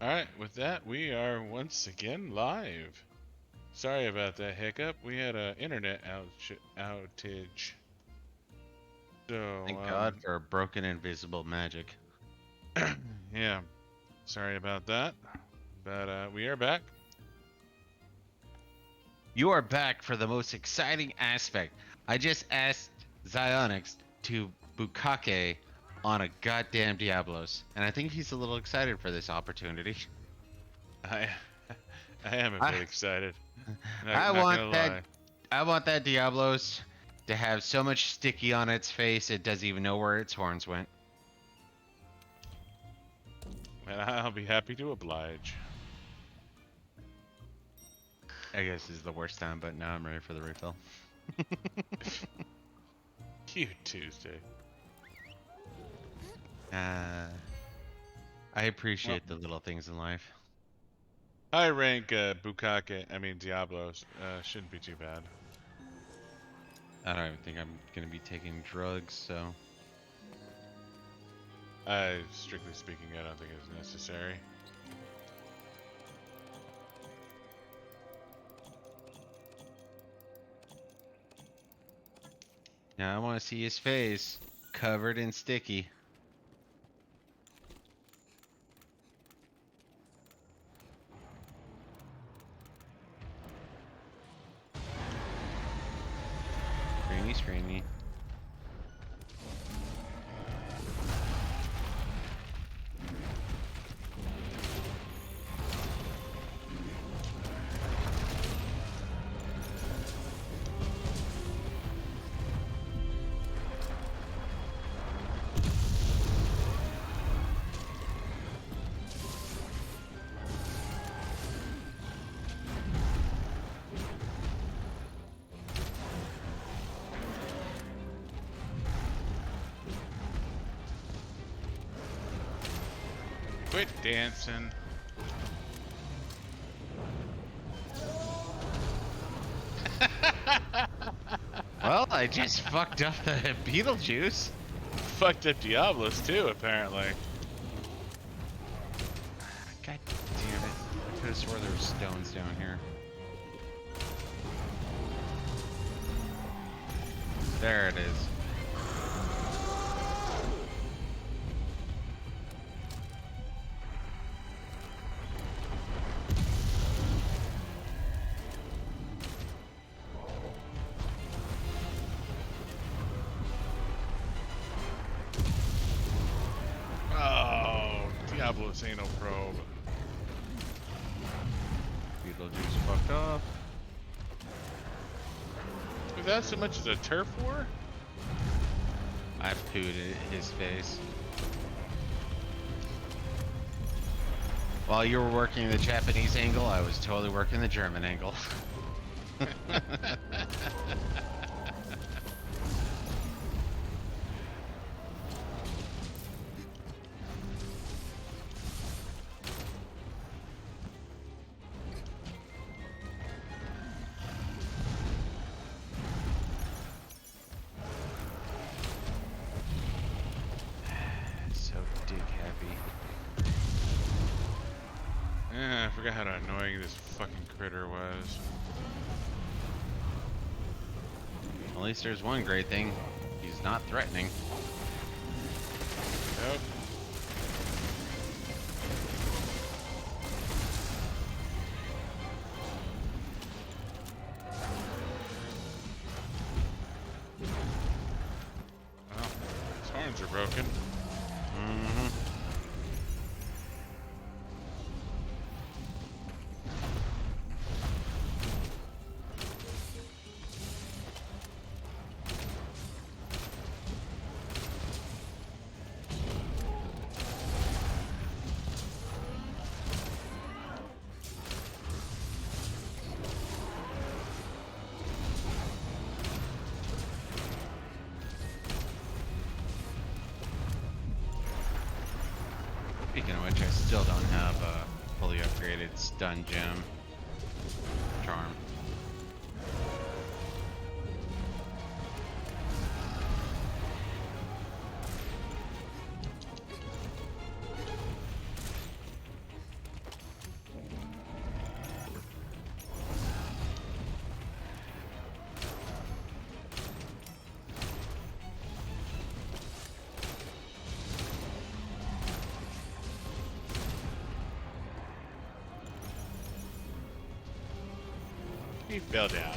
Alright, with that, we are once again live. Sorry about that hiccup. We had a internet outage. So, Thank God for broken invisible magic. yeah, sorry about that. But we are back. You are back for the most exciting aspect. I just asked Xionyx to Bukake on a goddamn Diablos, and I think he's a little excited for this opportunity. I I am a I, bit excited. I Not want gonna that lie. I want that Diablos to have so much sticky on its face it doesn't even know where its horns went. And I'll be happy to oblige. I guess this is the worst time, but now I'm ready for the refill. Cute Tuesday. I appreciate the little things in life. High rank Diablos shouldn't be too bad. I don't even think I'm gonna be taking drugs, so. Strictly speaking, I don't think it's necessary. Now I want to see his face covered in sticky. Screamy, screamy. Quit dancing. Well, I just fucked up the Beetlejuice. Fucked up Diablos too, apparently. God damn it. I could have swore there were stones down here. There it is. Oh, Diablos ain't no probe. Beetlejuice fucked off. Without so much as a turf war? I've pooed at his face. While you were working the Japanese angle, I was totally working the German angle. So dick happy. I forgot how annoying this fucking critter was. At least there's one great thing. He's not threatening. Nope. Well, his horns are broken. Mm-hmm. Speaking of which, I still don't have a fully upgraded stun gem charm. He fell down.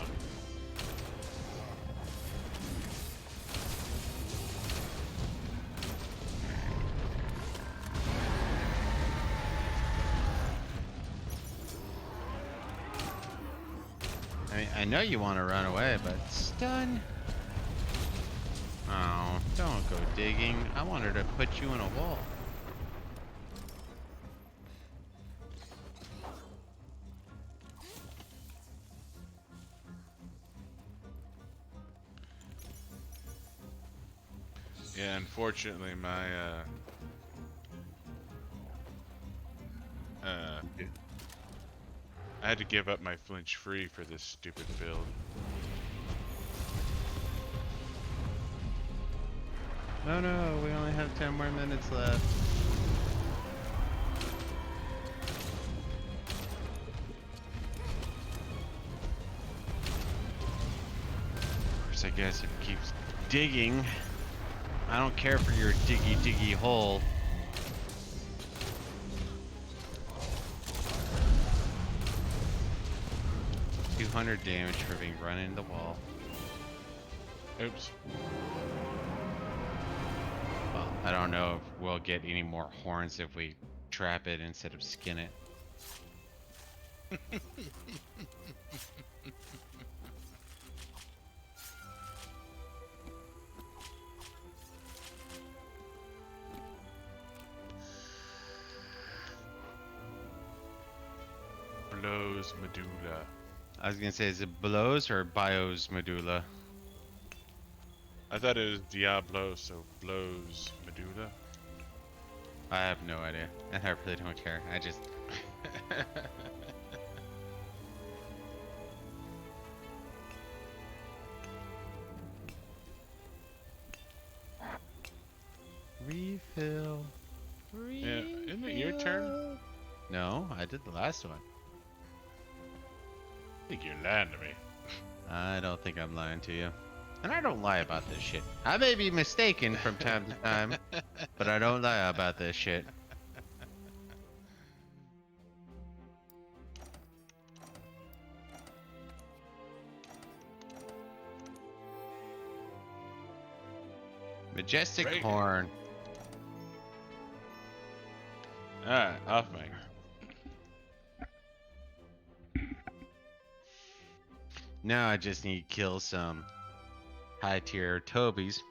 I mean, I know you want to run away, but stun. Oh, don't go digging. I wanted to put you in a wall. Yeah, unfortunately, my I had to give up my flinch free for this stupid build. Oh no, we only have 10 more minutes left. Of course, I guess if it keeps digging, I don't care for your diggy hole. $200 damage for being run into the wall. Oops. Well, I don't know if we'll get any more horns if we trap it instead of skin it. Blows medulla. I was gonna say, is it blows or bios medulla? I thought it was Diablo, so blows medulla. I have no idea, and I really don't care. I just refill. Yeah, isn't it your turn? No, I did the last one. I think you're lying to me. I don't think I'm lying to you. And I don't lie about this shit. I may be mistaken from time to time, but I don't lie about this shit. Majestic Right. horn. Alright, off mic. Now I just need to kill some high tier Tobies.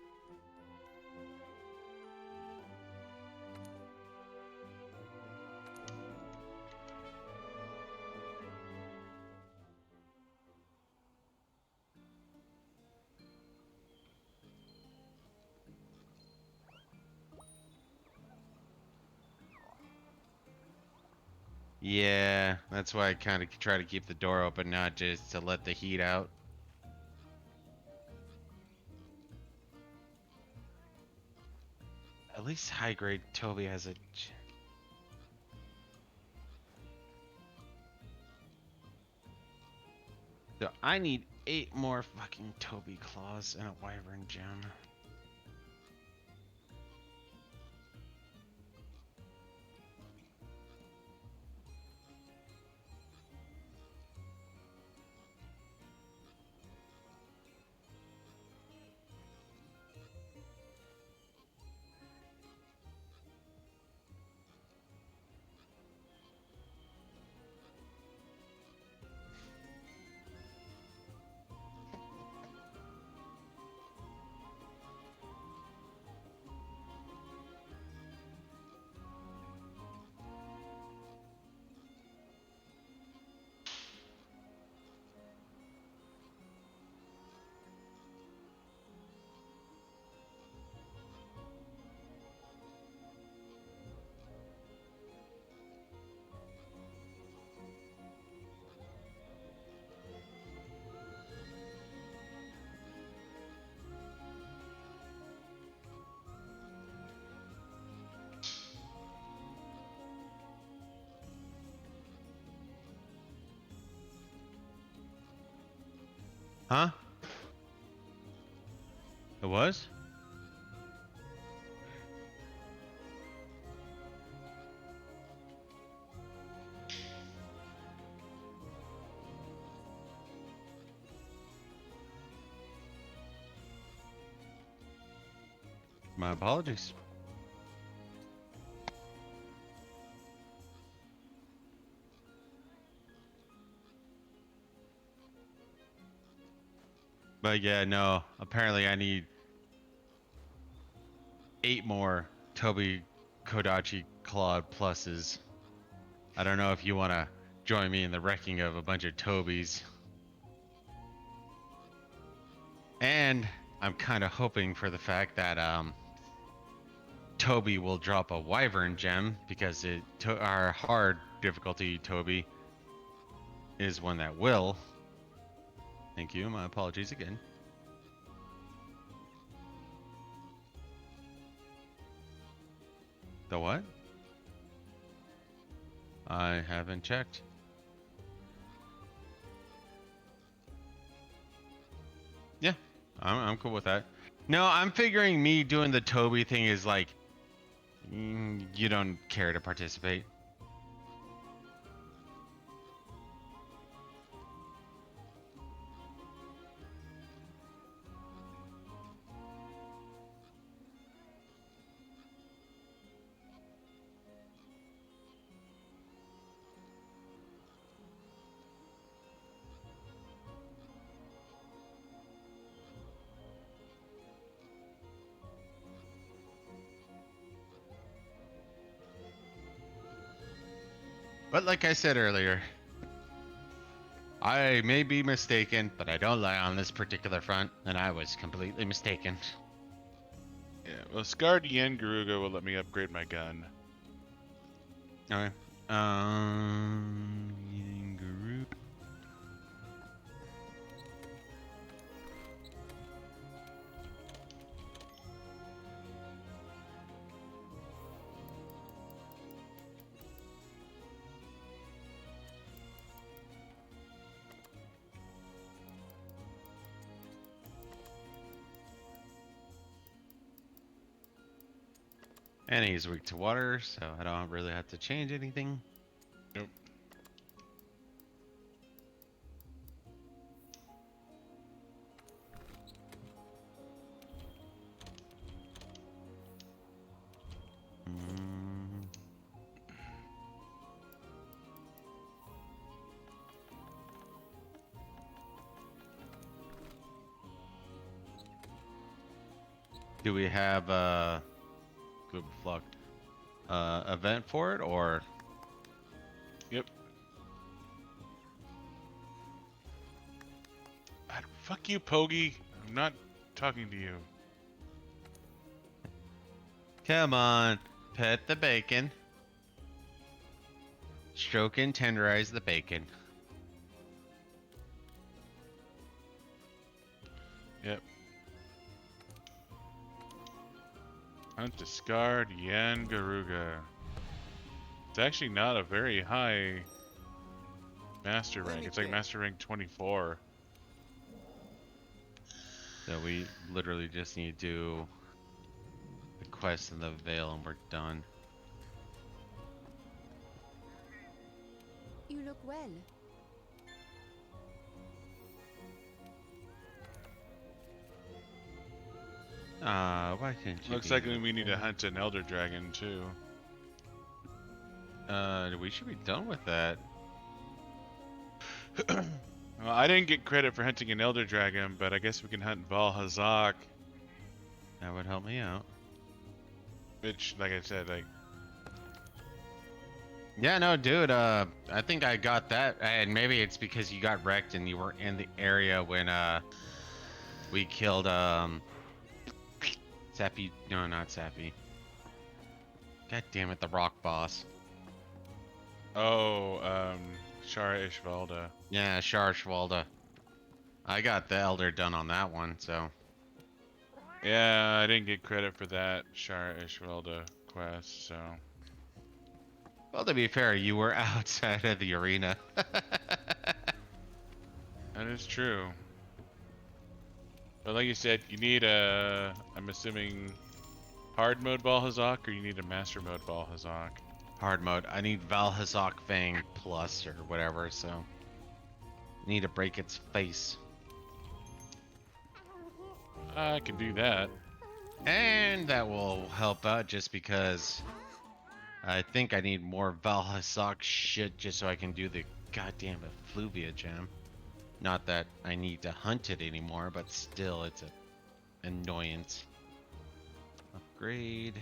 Yeah, that's why I kind of try to keep the door open, not just to let the heat out. At least high grade Toby has a. So I need 8 more fucking Toby claws and a wyvern gem. Huh? It was? My apologies. But yeah, no. Apparently, I need 8 more Toby Kodachi Claude pluses. I don't know if you want to join me in the wrecking of a bunch of Tobys. And I'm kind of hoping for the fact that Toby will drop a Wyvern gem because our hard difficulty Toby is one that will. Thank you. My apologies again. The what? I haven't checked. Yeah, I'm cool with that. No, I'm figuring me doing the Toby thing is like, you don't care to participate. But like I said earlier, I may be mistaken, but I don't lie on this particular front, and I was completely mistaken. Yeah, well, Scarred Yian Garuga will let me upgrade my gun. Okay. Yian Garuga. And he's weak to water, so I don't really have to change anything. Nope. Do we have a event for it, or? Yep. Fuck you, Pogi. I'm not talking to you. Come on, pet the bacon. Stroke and tenderize the bacon. Yep. Hunt the Scarred Yian Garuga. It's actually not a very high master rank. It's like master rank 24. So we literally just need to do the quest in the Vale and we're done. You look well. Why can't you? Looks like we need to hunt an Elder Dragon too. We should be done with that. Well, I didn't get credit for hunting an Elder Dragon, but I guess we can hunt Valhazak. That would help me out. Which, like I said, like... Yeah, no, dude, I think I got that, and maybe it's because you got wrecked and you were in the area when, we killed, Sappy, no, not Sappy. God damn it, the rock boss. Oh, Shara Ishvalda. Yeah, Sharshwalda. I got the Elder done on that one, so. Yeah, I didn't get credit for that Shara Ishvalda quest, so... Well, to be fair, you were outside of the arena. That is true. But like you said, you need a... I'm assuming... hard mode Valhazak, or you need a master mode Valhazak? Hard mode. I need Valhazak Fang Plus or whatever, so. Need to break its face. I can do that. And that will help out just because I think I need more Valhazak shit just so I can do the goddamn effluvia gem. Not that I need to hunt it anymore, but still it's an annoyance. Upgrade.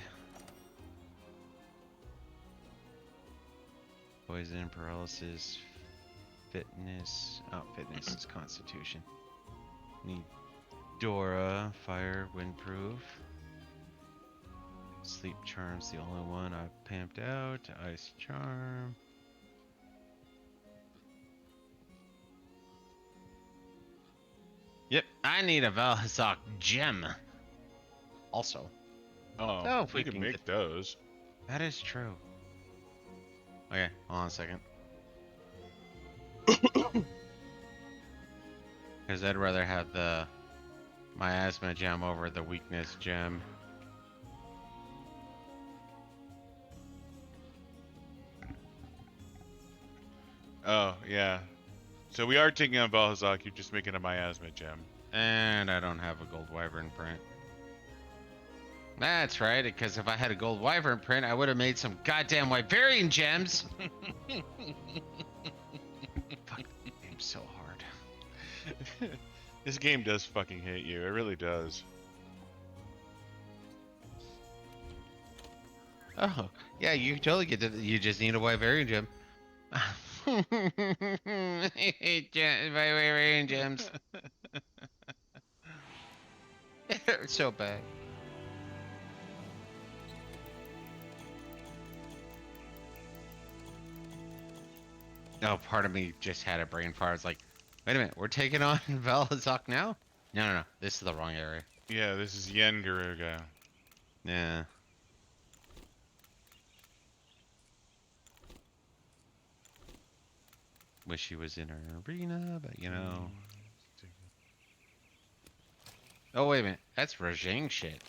Poison, paralysis, fitness. Oh, fitness is constitution. Need Dora, fire, windproof. Sleep charm's the only one I've pimped out. Ice charm. Yep, I need a Valhazak gem. Also. Oh, So if we we can can make get- those. That is true. Okay, hold on a second. Because I'd rather have the miasma gem over the weakness gem. Oh, yeah. So we are taking on Valhazak, you're just making a miasma gem. And I don't have a gold wyvern print. That's right, because if I had a gold wyvern print, I would have made some goddamn wyverian gems. Fuck, this game's so hard. This game does fucking hate you. It really does. Oh, yeah, you totally get it. You just need a wyverian gem. I hate wyverian gems. They're so bad. Oh, part of me just had a brain fart. It's like, wait a minute, we're taking on Valhazak now? No, no, no. This is the wrong area. Yeah, this is Yian Garuga. Yeah. Wish he was in our arena, but you know. Oh, wait a minute. That's Rajang shit.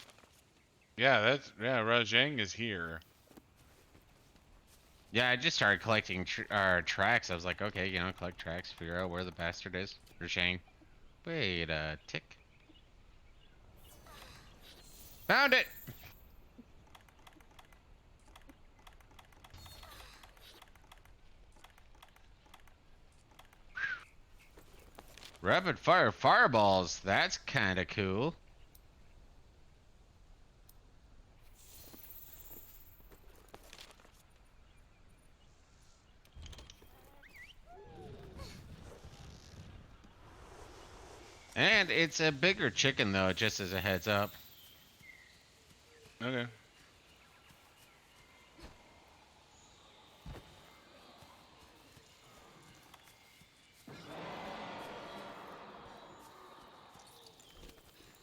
Yeah, Rajang is here. Yeah, I just started collecting tracks. I was like, okay, you know, collect tracks, figure out where the bastard is. Rajang. Wait a tick. Found it! Rapid fire fireballs. That's kind of cool. And it's a bigger chicken, though, just as a heads up. Okay.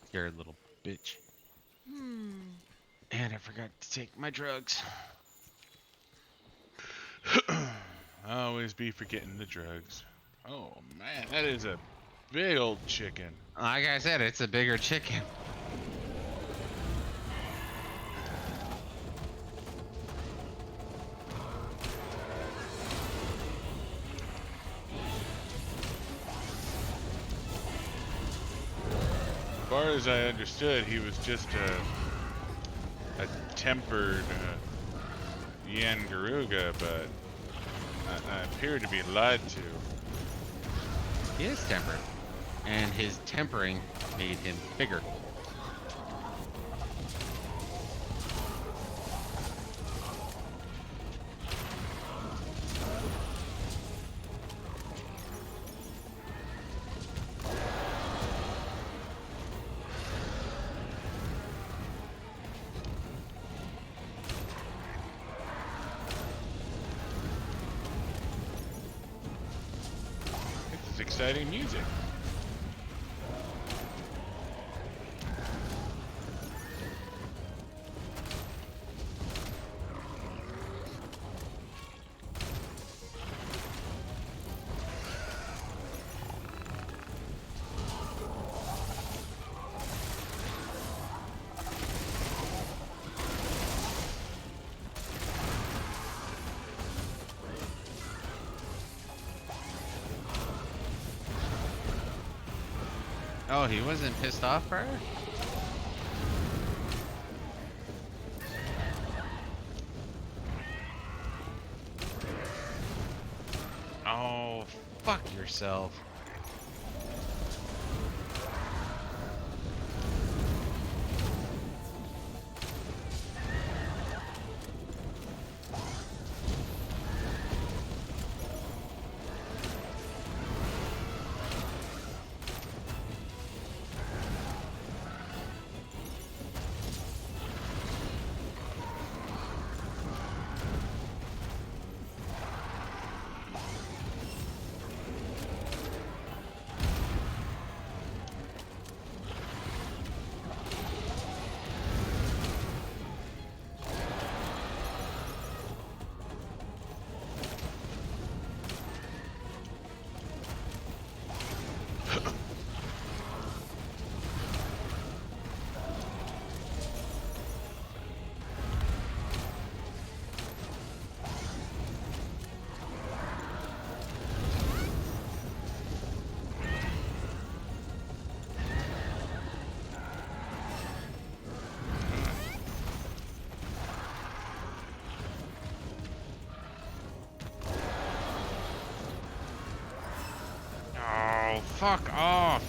Scared little bitch. And I forgot to take my drugs. I always be forgetting the drugs. Oh man, that is a big old chicken. Like I said, it's a bigger chicken. As far as I understood, he was just a tempered Yian Garuga, but I appear to be lied to. He is tempered. And his tempering made him bigger. This is exciting music. Oh, he wasn't pissed off, prior? yourself. Oh, fuck off!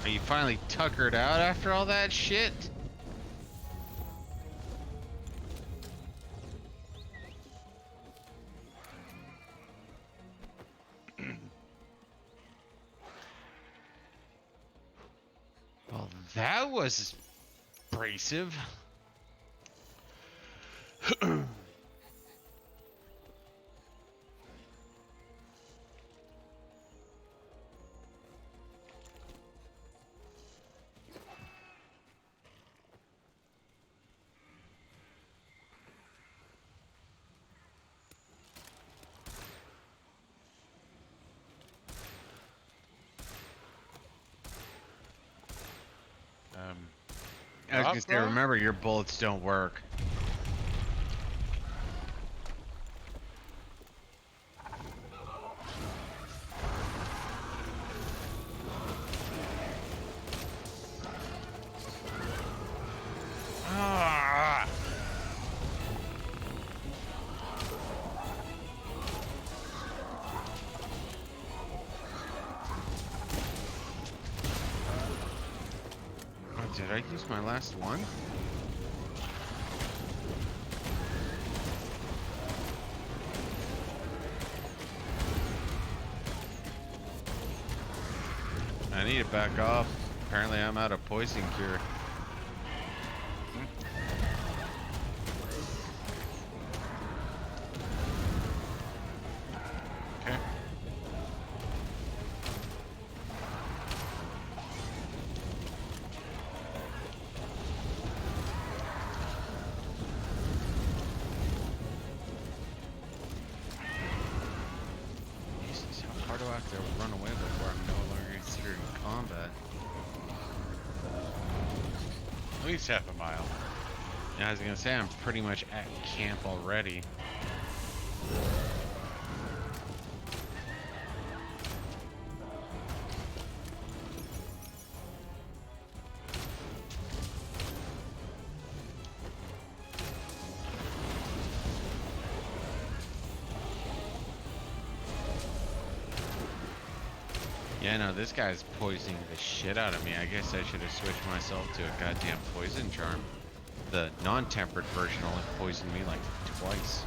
Are you finally tuckered out after all that shit? Well, that was abrasive. I was gonna say, Bro? remember, your bullets don't work. Ah! Oh, did I use my last one? I need to back off. Apparently I'm out of poison cure. Okay. Jesus, how far do I have to run away before I'm no longer considered in combat? At least half a mile. Yeah, I was gonna say I'm pretty much at camp already. Yeah, no, this guy's poisoning the shit out of me. I guess I should have switched myself to a goddamn poison charm. The non-tempered version only poisoned me like twice.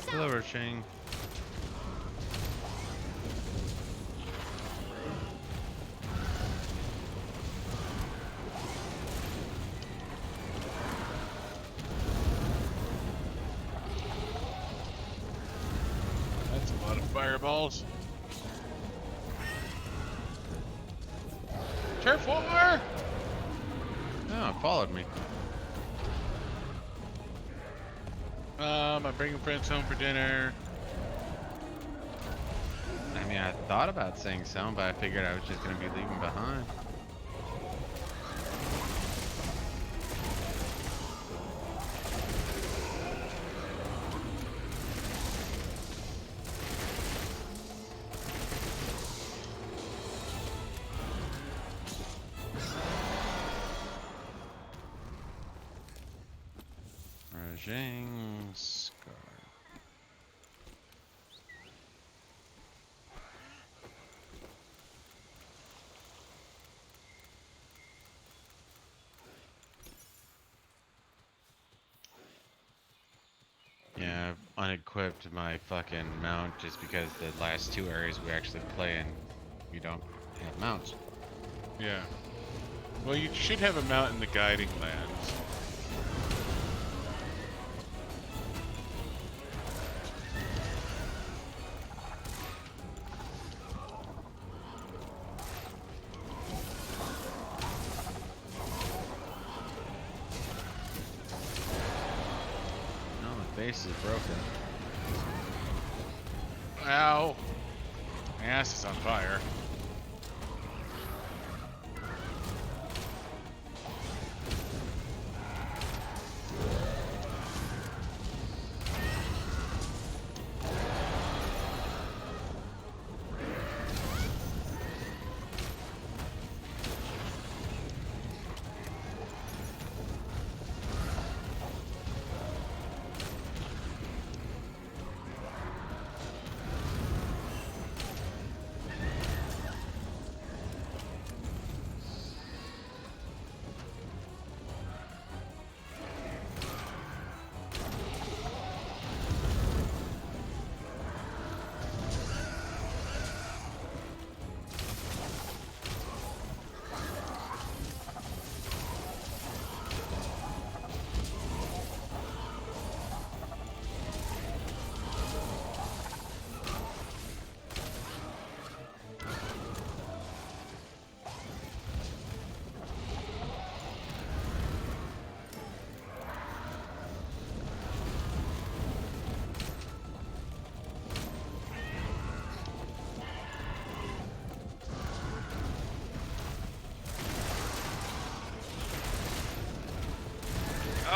Hello, Roshing. That's a lot of fireballs. Turf war! Oh, it followed me. I'm bringing friends home for dinner. I mean, I thought about saying so, but I figured I was just gonna be leaving behind. Rajang Scar. Yeah, I've unequipped my fucking mount just because the last two areas we actually play in, we don't have mounts. Yeah. Well, you should have a mount in the guiding lands. No, my base is broken. Ow! My ass is on fire.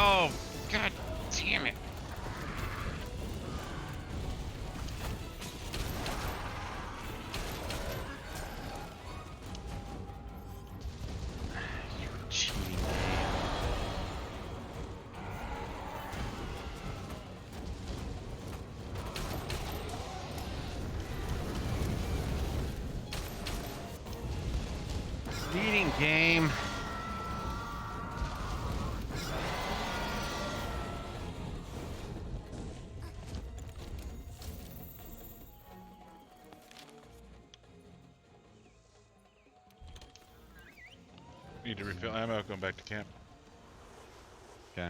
Oh, god damn it. You cheating game. Cheating game. Need to refill ammo, going back to camp. Okay.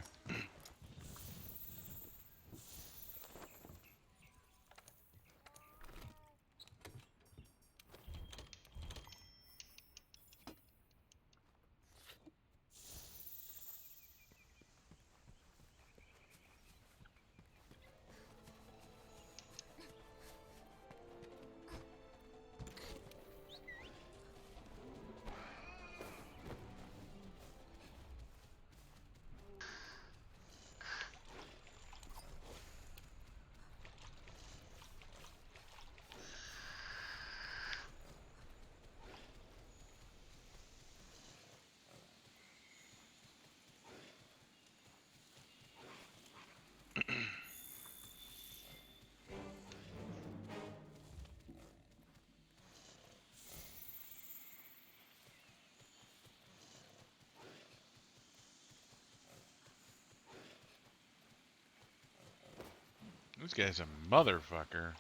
This guy's a motherfucker.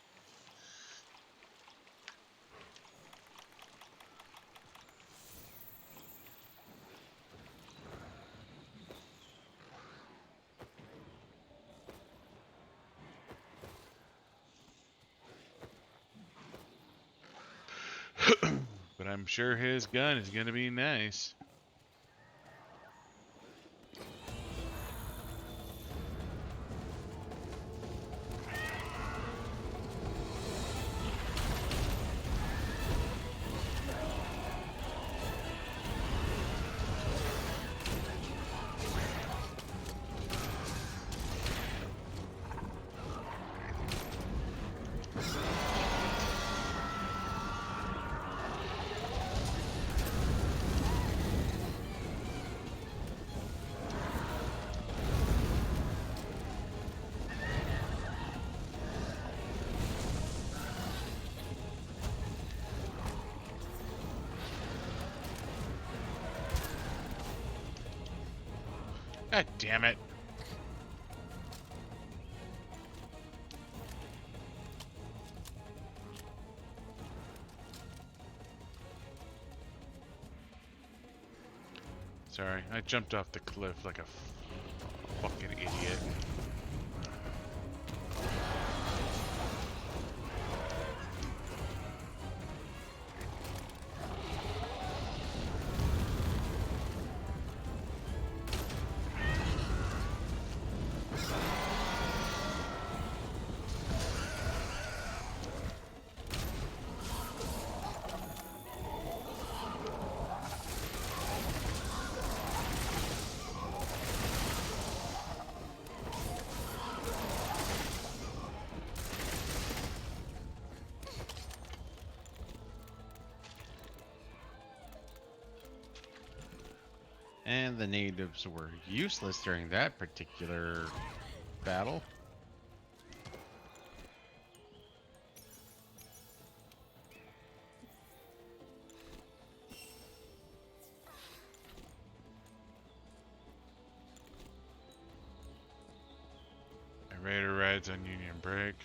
But I'm sure his gun is gonna be nice. God damn it. Sorry, I jumped off the cliff like a fucking idiot. And the natives were useless during that particular battle. My Raider rides on Union Break.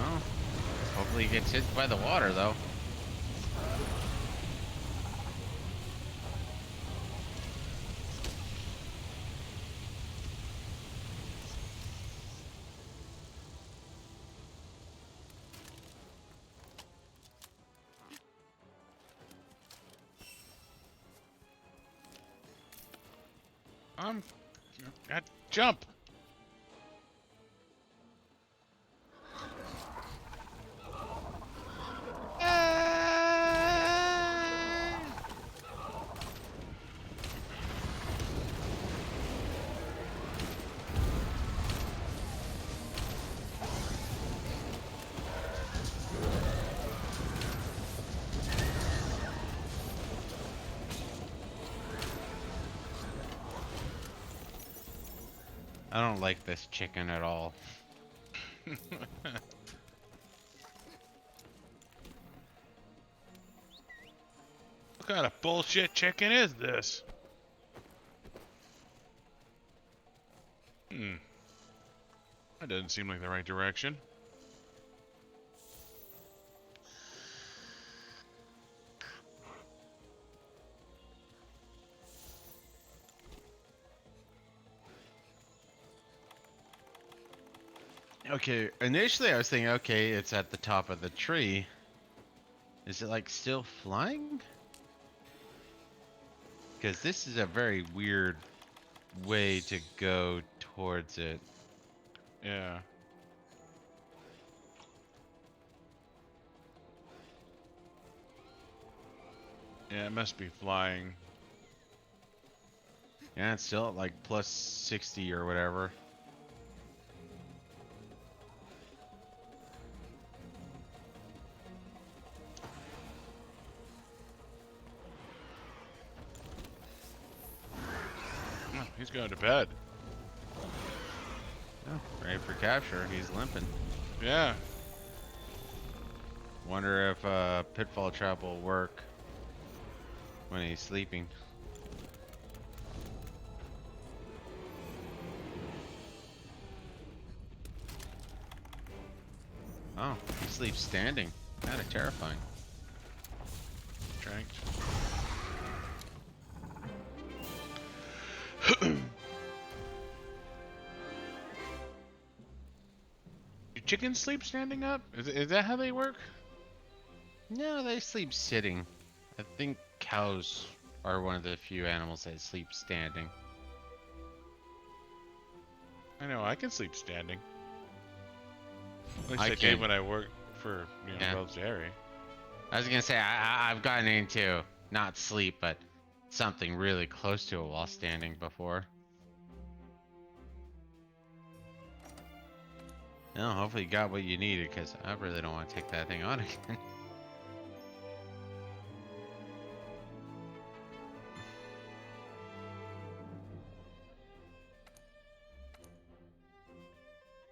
Oh, hopefully he gets hit by the water, though. God, jump! I don't like this chicken at all. kind of bullshit chicken is this? That doesn't seem like the right direction. Okay, initially I was thinking, okay, it's at the top of the tree. Is it like still flying? Because this is a very weird way to go towards it. Yeah. Yeah, it must be flying. Yeah, it's still at like plus 60 or whatever. Oh, he's going to bed. Oh, ready for capture. He's limping. Yeah. Wonder if pitfall trap will work when he's sleeping. Oh, he sleeps standing. Kind of terrifying. Tranked. Do chickens sleep standing up? Is that how they work? No, they sleep sitting. I think cows are one of the few animals that sleep standing. I know, I can sleep standing. At least I I did can't. when I worked for, Yeah. Wells Dairy. I was gonna say I've gotten into not sleep, but something really close to it while standing before. No, hopefully you got what you needed, because I really don't want to take that thing on again.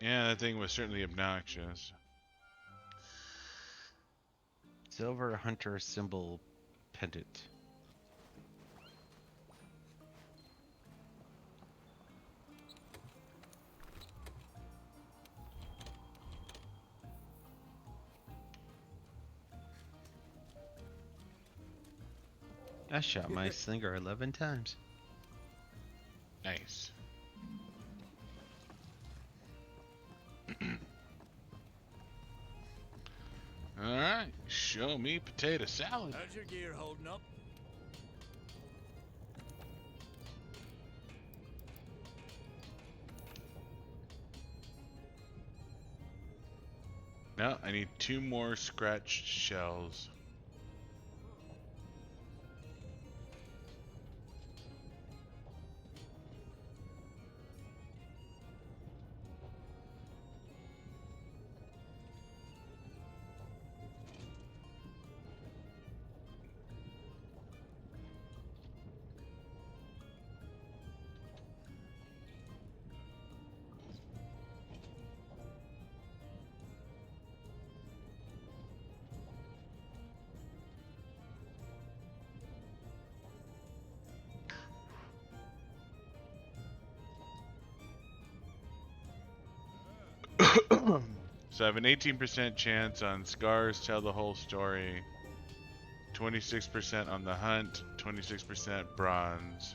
Yeah, that thing was certainly obnoxious. Silver Hunter symbol pendant. I shot my slinger 11 times. Nice. Alright, show me potato salad. How's your gear holding up? No, I need 2 more scratched shells. So I have an 18% chance on scars tell the whole story, 26% on the hunt, 26% bronze.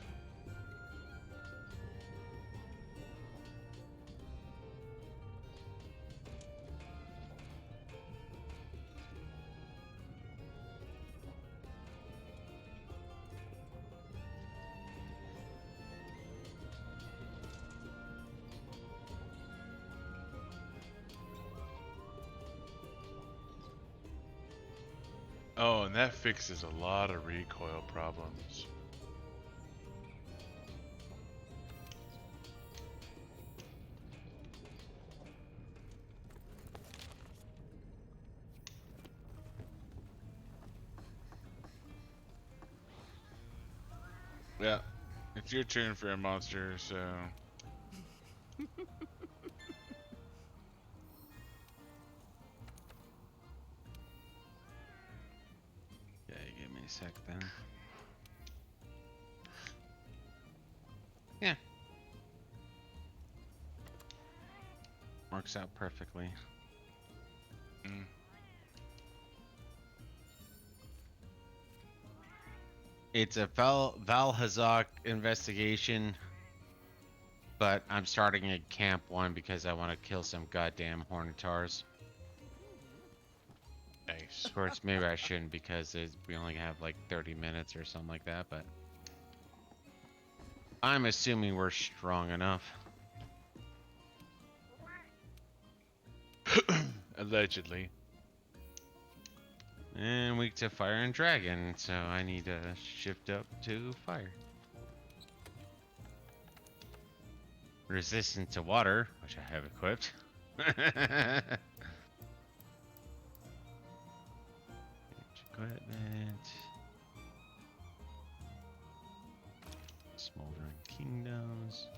Oh, and that fixes a lot of recoil problems. Yeah, it's your turn for a monster, so... Okay, give me a sec then. Yeah. Works out perfectly. Mm. It's a Valhazak investigation, but I'm starting at Camp 1 because I want to kill some goddamn Hornetars. Nice. Of course, maybe I shouldn't because we only have like 30 minutes or something like that, but I'm assuming we're strong enough. Allegedly. And weak to fire and dragon, so I need to shift up to fire. Resistant to water, which I have equipped. Equipment. Smoldering Kingdoms.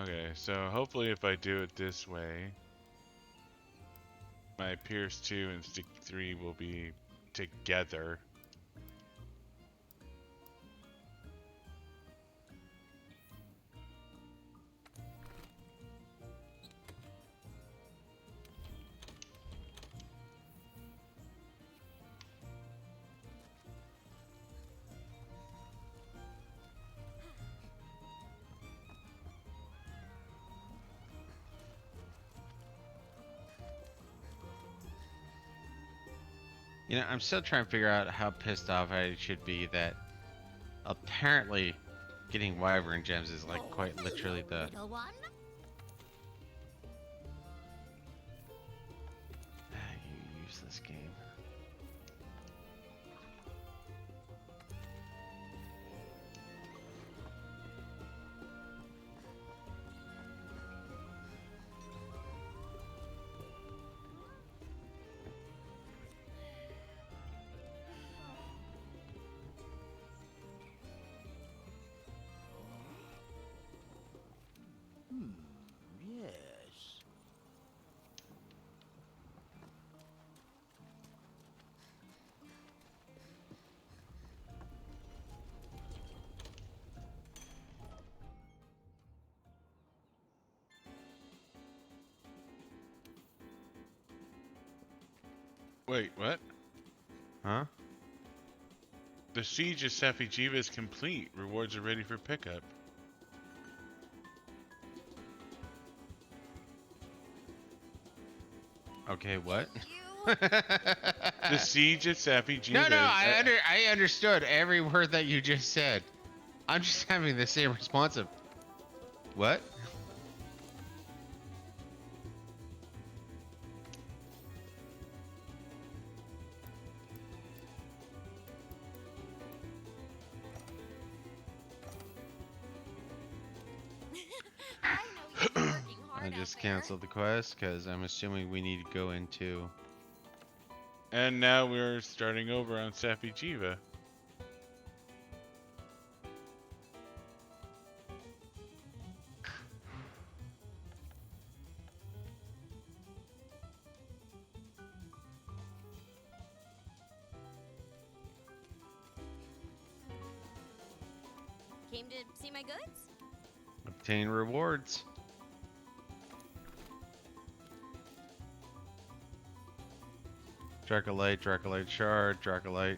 Okay, so hopefully if I do it this way, my Pierce 2 and Stick 3 will be together. You know, I'm still trying to figure out how pissed off I should be that apparently getting Wyvern gems is like quite literally the... Little one. You useless game. Yes. Wait, what? Huh? The Siege of Safi'jiiva is complete. Rewards are ready for pickup. Okay, what? You. The Siege of Safi'jiiva. No, I understood every word that you just said. I'm just having the same response of... What? I know you've been working hard I just canceled the quest because I'm assuming we need to go into. And now we're starting over on Sappy Jiva. Came to see my goods? Obtain rewards. Dracolite, Dracolite shard, Dracolite.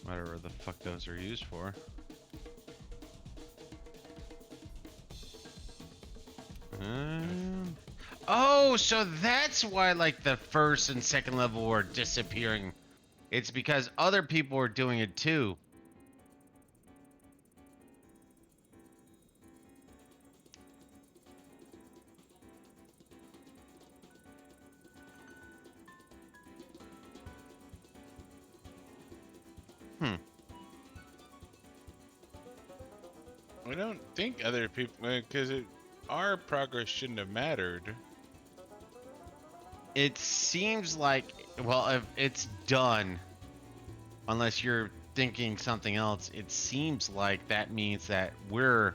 Whatever the fuck those are used for. Oh, so that's why like the first and second level were disappearing. It's because other people were doing it too. I don't think other people, because our progress shouldn't have mattered. It seems like, well, if it's done, unless you're thinking something else, it seems like that means that we're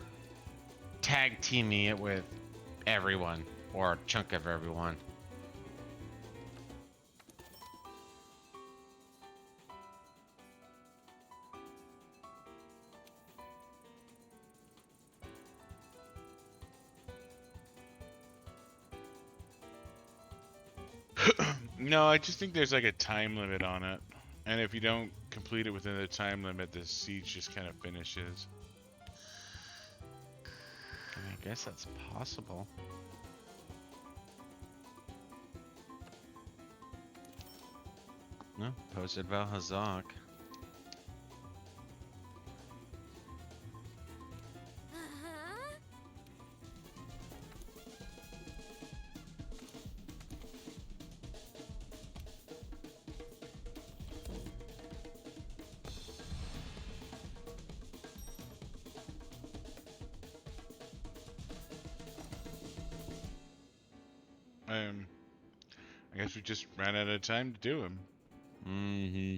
tag teaming it with everyone, or a chunk of everyone. No, I just think there's like a time limit on it. And if you don't complete it within the time limit, the siege just kind of finishes. I guess that's possible. No, posted Valhazak. Uh-huh. I guess we just ran out of time to do them. Mm-hmm.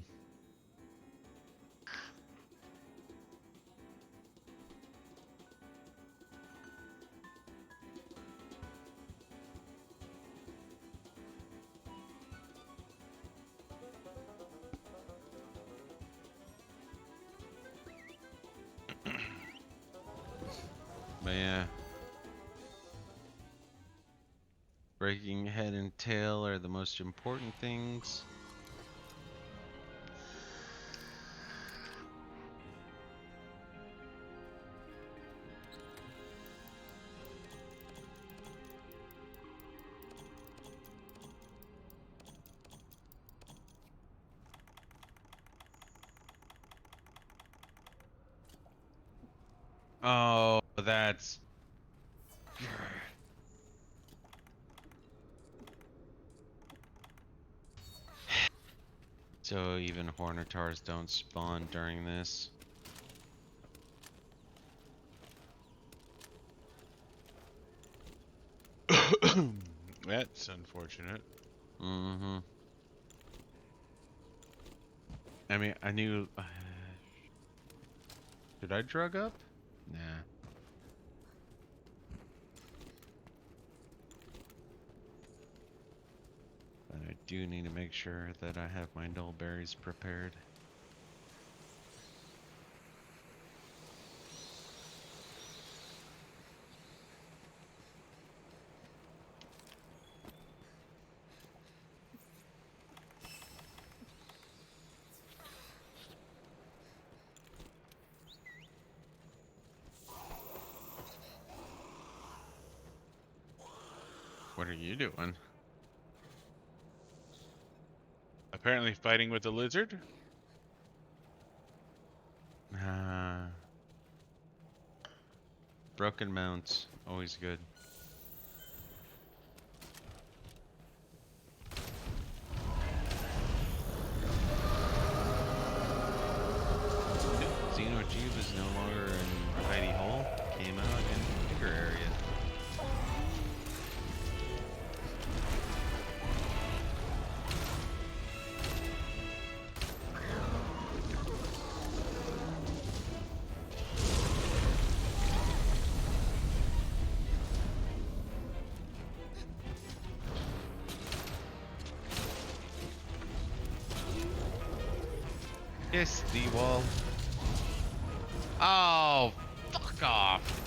But yeah. Breaking head and tail are the most important things. Oh, that's... So even Hornitars don't spawn during this. That's unfortunate. Mm-hmm. I mean, I knew... Did I drug up? Nah. But I do need to make sure that I have my null berries prepared. What are you doing? Apparently fighting with the lizard. Broken mounts, always good. Xenojeeb is no longer in hiding Kiss the wall. Oh, fuck off.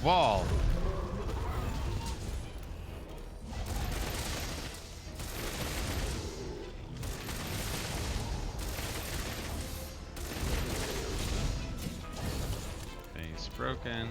Wall. Base broken.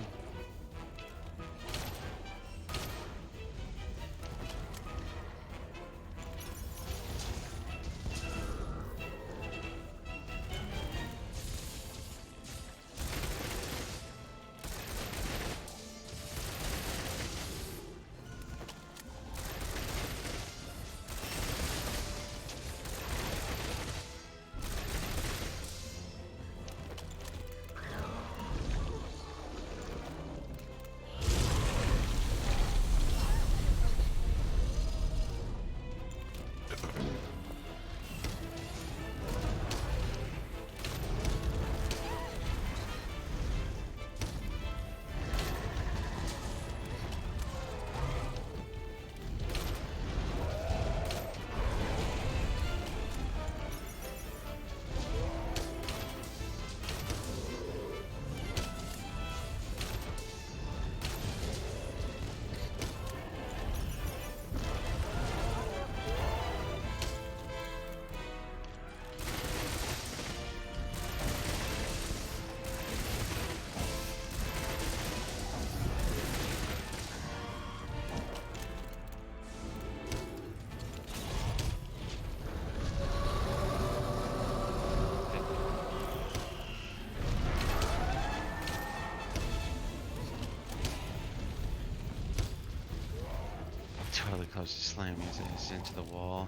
Totally close to slamming his ass into the wall.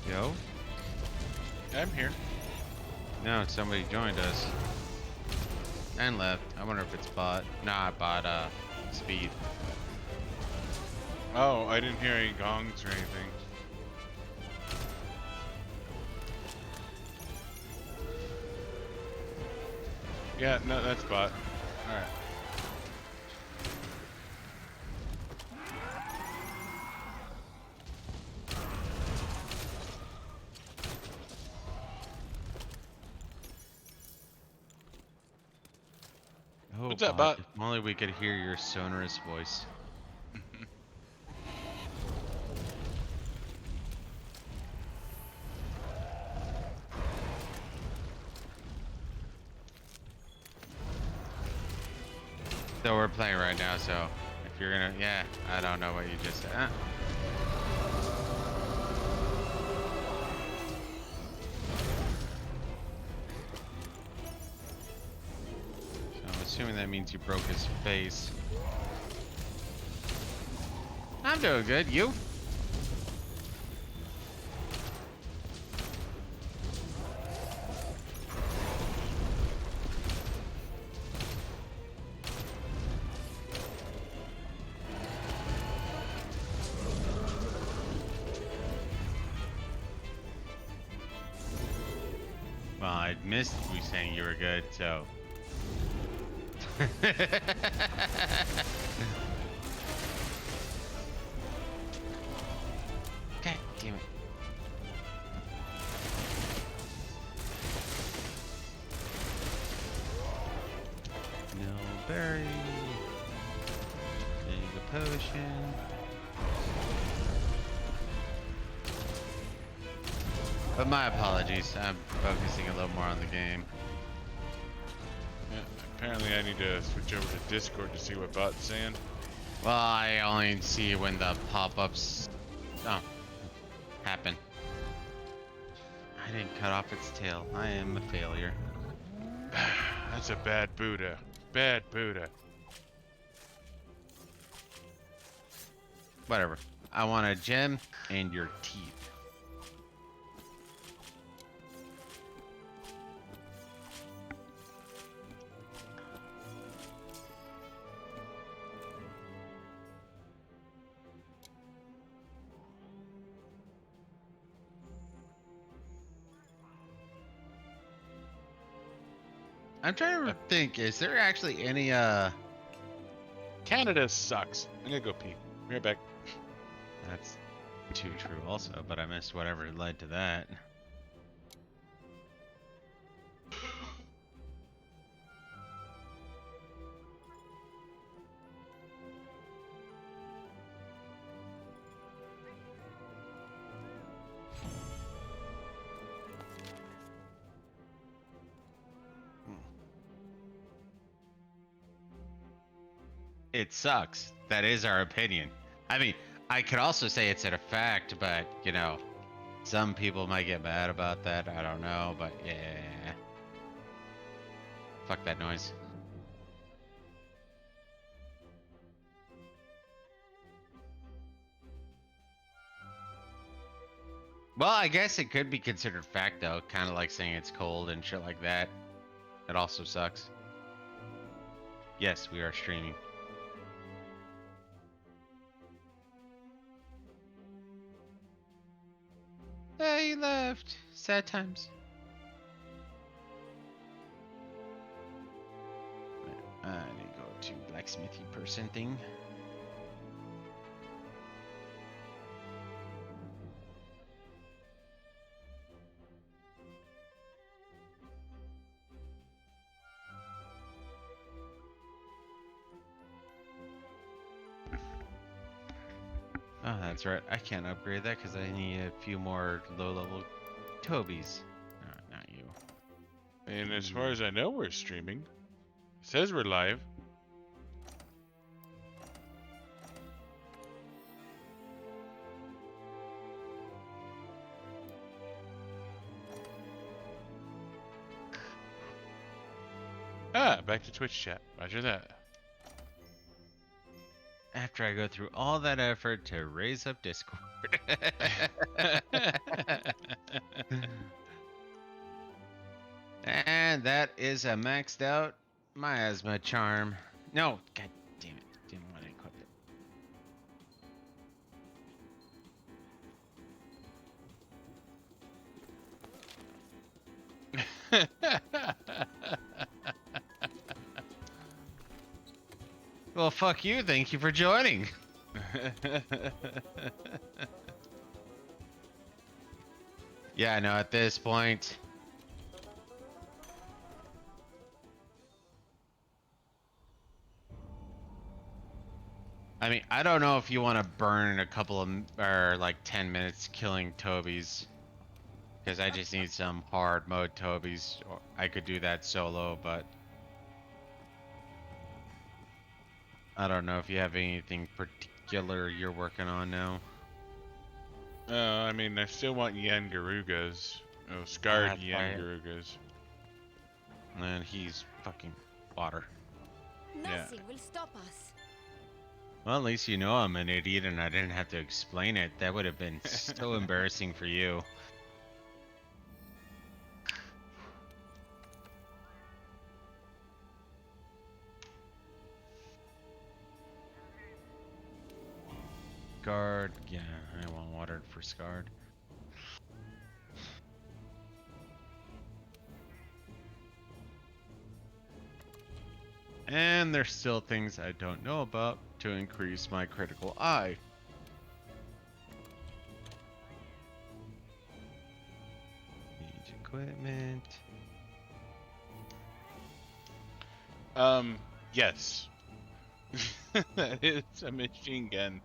Yo? I'm here. No, somebody joined us. And left. I wonder if it's bot. Nah, bot, speed. Oh, I didn't hear any gongs or anything. Yeah, no, that's bot. Alright. Oh, What's up, bot? If only we could hear your sonorous voice. So we're playing right now, so if you're gonna, yeah, I don't know what you just said. So I'm assuming that means you broke his face. I'm doing good. You? Well, I missed you saying you were good, so. God damn it. No berry. Take a potion. But my apologies, I'm focusing a little more on the game. Yeah, apparently I need to switch over to Discord to see what Bot's saying. Well, I only see when the pop-ups happen. I didn't cut off its tail. I am a failure. That's a bad Buddha. Bad Buddha. Whatever. I want a gem and your teeth. I'm trying to think, is there actually any Canada sucks. I'm gonna go pee. Be right back. that's too true also, but I missed whatever led to that. It sucks. That is our opinion. I mean, I could also say it's a fact, but you know, some people might get mad about that. I don't know, but yeah. Fuck that noise. Well, I guess it could be considered fact though, kind of like saying it's cold and shit like that. It also sucks. Yes, we are streaming. He left. Sad times. I need to go to blacksmithy person thing. Oh, that's right. I can't upgrade that because I need a few more low-level Tobies. No, not you. And as far as I know, we're streaming. It says we're live. Ah, back to Twitch chat. Roger that. After I go through all that effort to raise up Discord. And that is a maxed out miasma charm. No, god damn it. Didn't want to equip it. Well, fuck you. Thank you for joining. Yeah, no, at this point. I mean, I don't know if you want to burn a couple of, or like 10 minutes killing Tobies. Because I just need some hard mode Tobies. Or I could do that solo, but. I don't know if you have anything particular you're working on now. I mean, I still want Yian Garugas. Oh, scarred That's Yian right. Garugas. And he's fucking water. Nothing will stop us. Well, at least you know I'm an idiot and I didn't have to explain it. That would have been so embarrassing for you. Guard, yeah, I want watered for Scarred. And there's still things I don't know about to increase my critical eye. Need equipment. Yes. That is a machine gun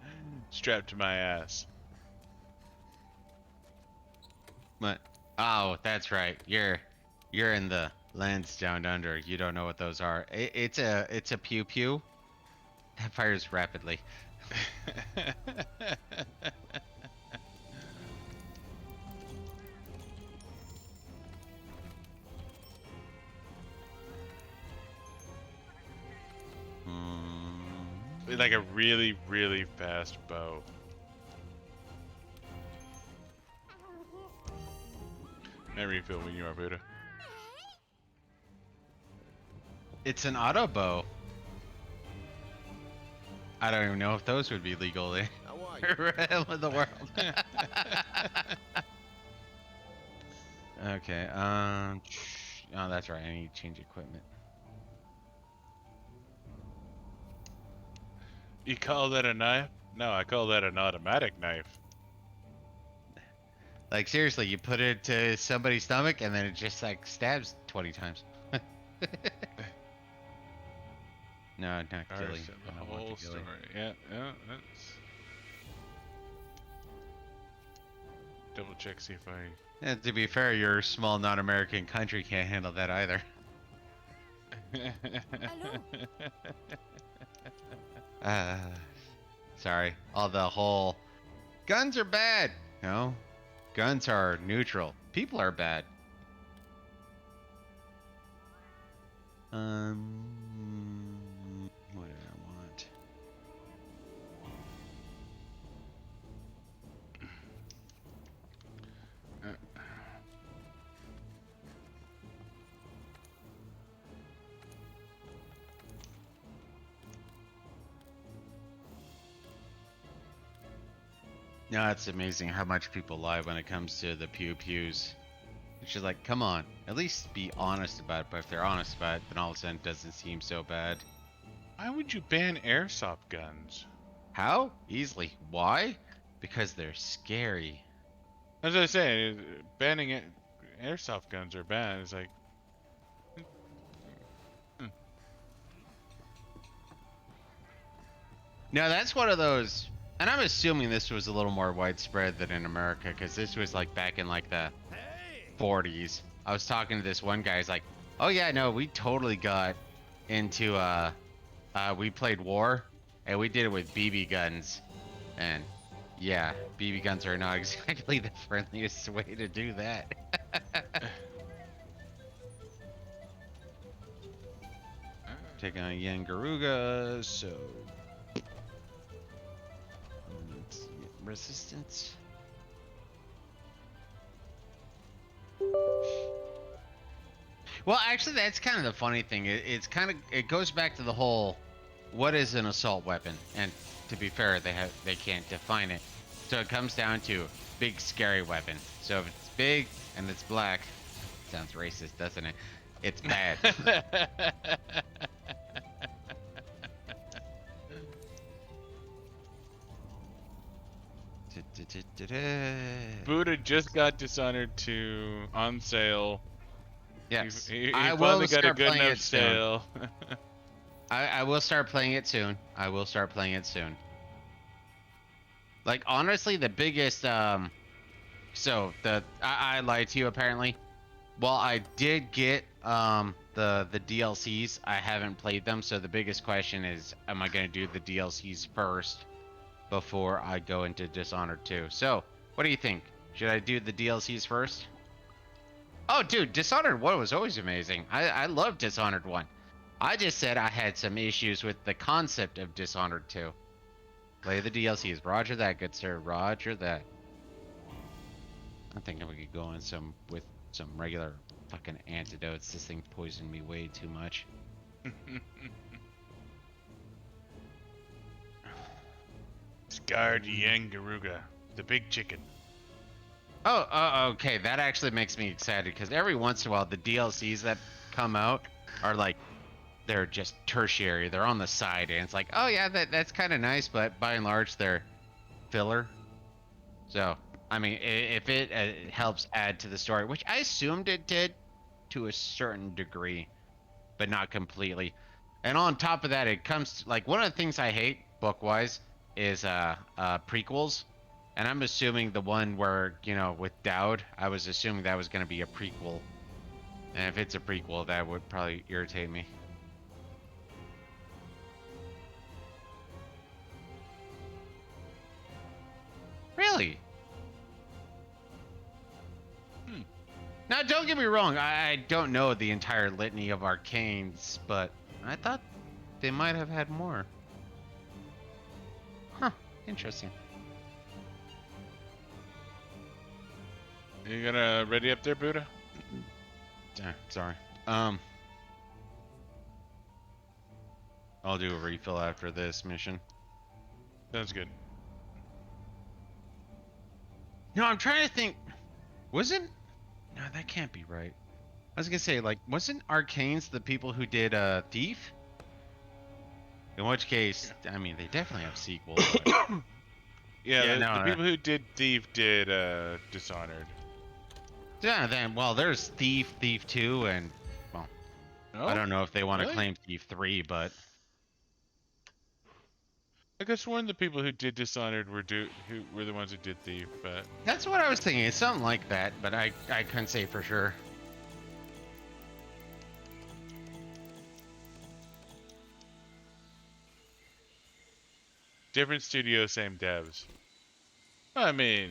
strapped to my ass. What? Oh, that's right. You're in the lands down under. You don't know what those are. It's a pew pew. That fires rapidly. Like a really, really fast bow. May refill when you are Buddha. It's an auto bow. I don't even know if those would be legal in How are you? realm of the world. Okay. Oh, that's right. I need to change equipment. You call that a knife? No, I call that an automatic knife. Like seriously, you put it to somebody's stomach and then it just like stabs 20 times. No, not Ours, killing. the I don't want whole the killing. story. Yeah, that's... Double check, see if I... Yeah, to be fair, your small non-American country can't handle that either. Hello. Sorry. All the whole guns are bad. No, guns are neutral. People are bad. What did I want? No, it's amazing how much people lie when it comes to the pew pews. It's just like, come on, at least be honest about it. But if they're honest about it, then all of a sudden it doesn't seem so bad. Why would you ban airsoft guns? How? Easily. Why? Because they're scary. As I say, banning it, airsoft guns are bad. It's like... No, that's one of those, and I'm assuming this was a little more widespread than in America, because this was like back in like the 40s. I was talking to this one guy. He's like, "Oh yeah, no, we totally got into we played war, and we did it with BB guns, and yeah, BB guns are not exactly the friendliest way to do that." Taking on Yian Garuga, so let's get resistance. Well, actually, that's kind of the funny thing. It goes back to the whole, what is an assault weapon? And to be fair, they can't define it. So it comes down to big scary weapon. So if it's big and it's black, sounds racist, doesn't it? It's bad. Buddha just got Dishonored 2 on sale. Yes, He I finally will got a start good playing enough it soon. sale. I will start playing it soon. I will start playing it soon. Like honestly, the biggest so I lied to you apparently. Well, I did get the DLCs. I haven't played them, so the biggest question is, am I gonna do the DLCs first before I go into Dishonored 2? So, what do you think? Should I do the DLCs first? Oh, dude, Dishonored 1 was always amazing. I love Dishonored 1. I just said I had some issues with the concept of Dishonored 2. Play the DLCs. Roger that, good sir. Roger that. I'm thinking we could go in with some regular fucking antidotes. This thing poisoned me way too much. Scarred Yian Garuga, the big chicken. Oh, okay. That actually makes me excited because every once in a while the DLCs that come out are like, they're just tertiary. They're on the side, and it's like, oh yeah, that's kind of nice, but by and large they're filler. So, I mean, if it helps add to the story, which I assumed it did to a certain degree, but not completely. And on top of that, it comes to, like, one of the things I hate book-wise is prequels. And I'm assuming the one where, you know, with Dowd, I was assuming that was going to be a prequel. And if it's a prequel, that would probably irritate me. Really? Now, don't get me wrong, I don't know the entire litany of arcanes, but I thought they might have had more. Huh, interesting. You gonna ready up there, Buddah? Sorry. I'll do a refill after this mission. Sounds good. No, I'm trying to think. Wasn't... No, that can't be right. I was gonna say, like, wasn't Arcanes the people who did Thief? In which case, I mean, they definitely have sequels. But... Yeah, no, the people who did Thief did Dishonored. Yeah, then, well, there's Thief, Thief 2, and, well, No? I don't know if they want to Really? claim Thief 3, but... I guess one of the people who did Dishonored were who were the ones who did Thief, but That's what I was thinking. It's something like that, but I couldn't say for sure. different studio, same devs. I mean,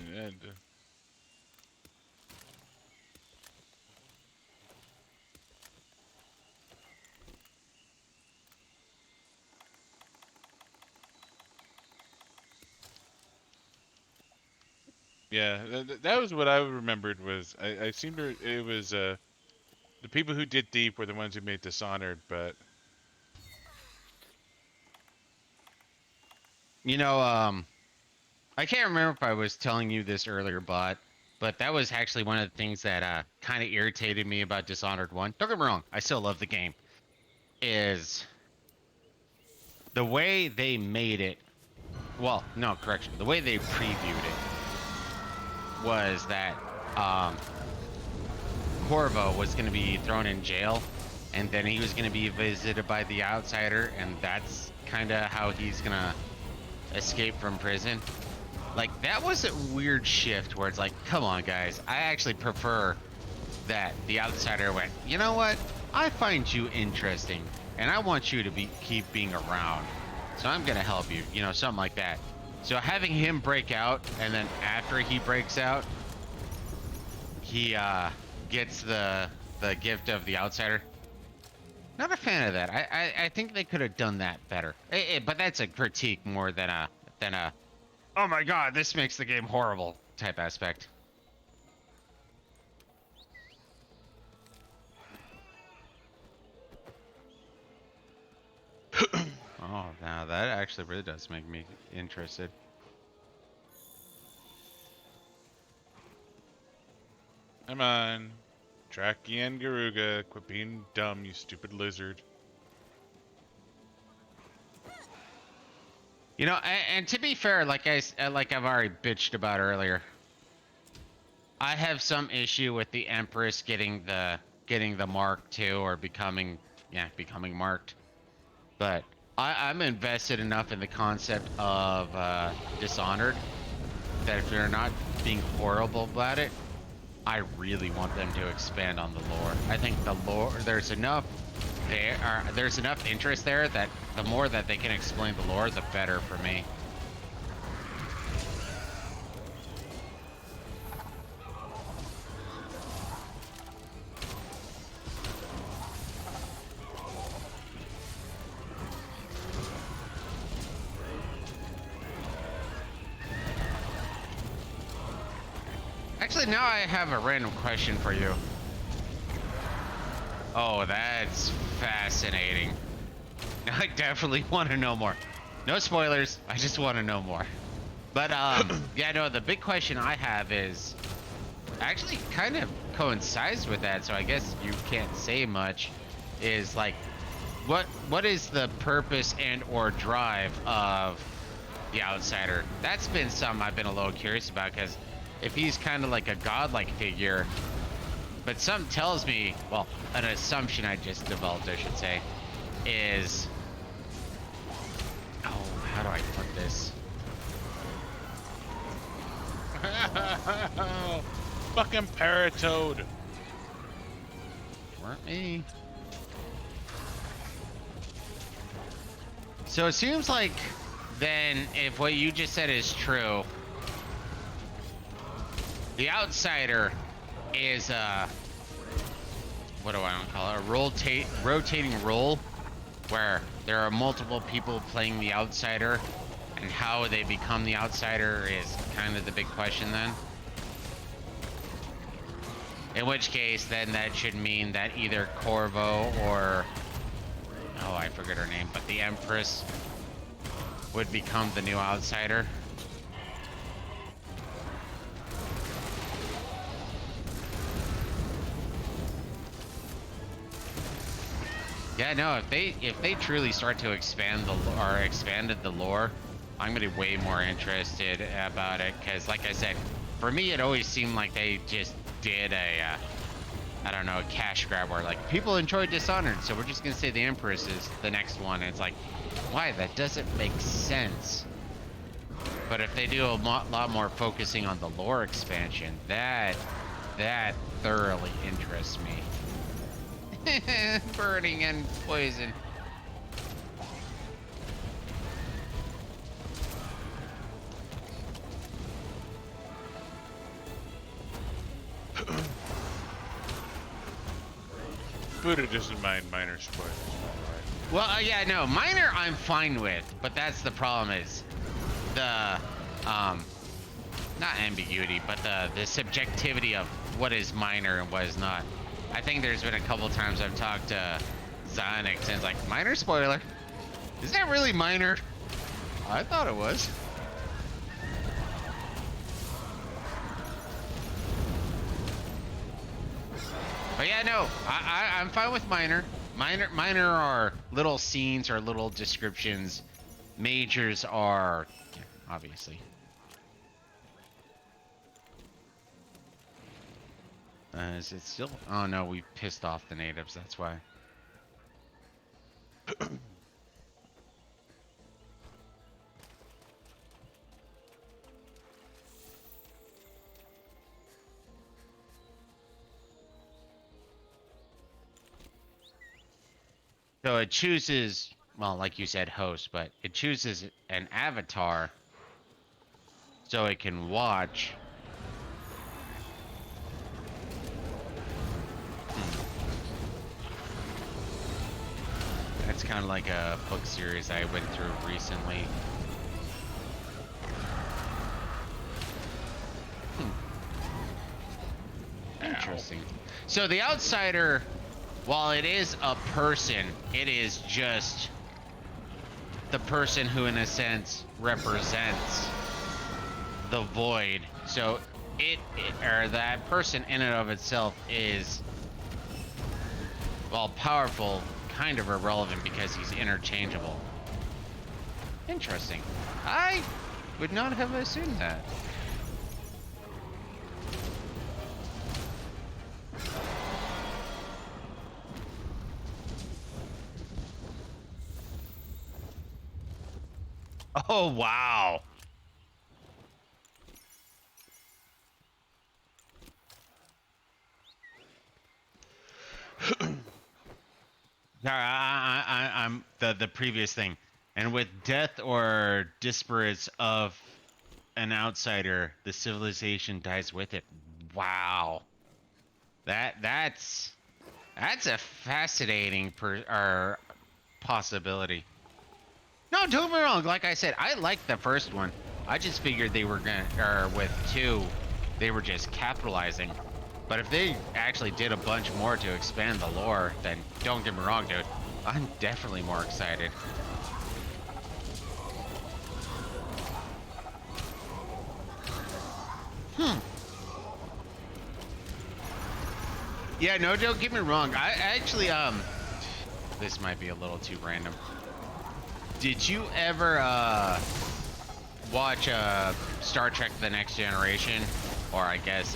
yeah, that was what I remembered. Was I seemed to it was the people who did Thief were the ones who made Dishonored, but You know, I can't remember if I was telling you this earlier, but that was actually one of the things that kind of irritated me about Dishonored 1. Don't get me wrong, I still love the game. Is the way they made it, well, no, correction, the way they previewed it was that Corvo was going to be thrown in jail, and then he was going to be visited by the Outsider, and that's kind of how he's going to escape from prison. Like, that was a weird shift where it's like, come on guys, I actually prefer that the Outsider went, you know what, I find you interesting and I want you to keep being around, so I'm gonna help you, you know, something like that. So having him break out, and then after he breaks out, he gets the gift of the Outsider. Not a fan of that. I think they could have done that better. But that's a critique more than a oh my god, this makes the game horrible type aspect. Oh, now that actually really does make me interested. come on, track Yian Garuga. Quit being dumb, you stupid lizard. You know, and to be fair, like I've already bitched about earlier, I have some issue with the Empress getting the Mark II or becoming marked. But I'm invested enough in the concept of Dishonored that if they're not being horrible about it, I really want them to expand on the lore. I think the lore, there's enough there's enough interest there that the more that they can explain the lore, the better for me. Actually, now I have a random question for you. Oh, that's fascinating. Now I definitely want to know more. No spoilers, I just want to know more. But, yeah, no, the big question I have is actually kind of coincides with that, so I guess you can't say much, is like, what is the purpose and or drive of the Outsider? That's been something I've been a little curious about, because if he's kind of like a godlike figure, but something tells me, well, an assumption I just developed, I should say, is, oh, how do I put this? Fucking Paratoad. Weren't me. So it seems like then, if what you just said is true, the Outsider is what do I want to call it? A rotating role where there are multiple people playing the Outsider, and how they become the Outsider is kind of the big question then. In which case, then that should mean that either Corvo or, oh, I forget her name, but the Empress would become the new Outsider. Yeah, no, if they truly start to expand expanded the lore, I'm gonna be way more interested about it, because like I said, for me it always seemed like they just did a I don't know, a cash grab where like people enjoyed Dishonored, so we're just gonna say the Empress is the next one. And it's like, why? That doesn't make sense. But if they do a lot more focusing on the lore expansion, that thoroughly interests me. Burning and poison. Buddah doesn't mind minor spoilers, by Well, yeah, no, minor I'm fine with, but that's the problem is the, not ambiguity, but the subjectivity of what is minor and what is not. I think there's been a couple times I've talked to Xionix and it's like, minor spoiler? Is that really minor? I thought it was. But yeah, no, I'm fine with minor. Minor are little scenes or little descriptions. Majors are, yeah, obviously. Is it still? Oh no, we pissed off the natives, that's why. So it chooses, well, like you said, host, but it chooses an avatar so it can watch. That's kind of like a book series I went through recently. Interesting. So the Outsider, while it is a person, it is just the person who, in a sense, represents the void. So or that person in and of itself is, while powerful, kind of irrelevant because he's interchangeable. Interesting. I would not have assumed that. Oh, wow. I'm the previous thing, and with death or disparates of an outsider, the civilization dies with it. Wow, that's a fascinating or possibility. No, don't get me wrong. Like I said, I liked the first one. I just figured they were gonna, or with two, they were just capitalizing. But if they actually did a bunch more to expand the lore, then don't get me wrong, dude. I'm definitely more excited. Yeah, no, don't get me wrong. I actually, this might be a little too random. Did you ever, watch, Star Trek The Next Generation? Or I guess,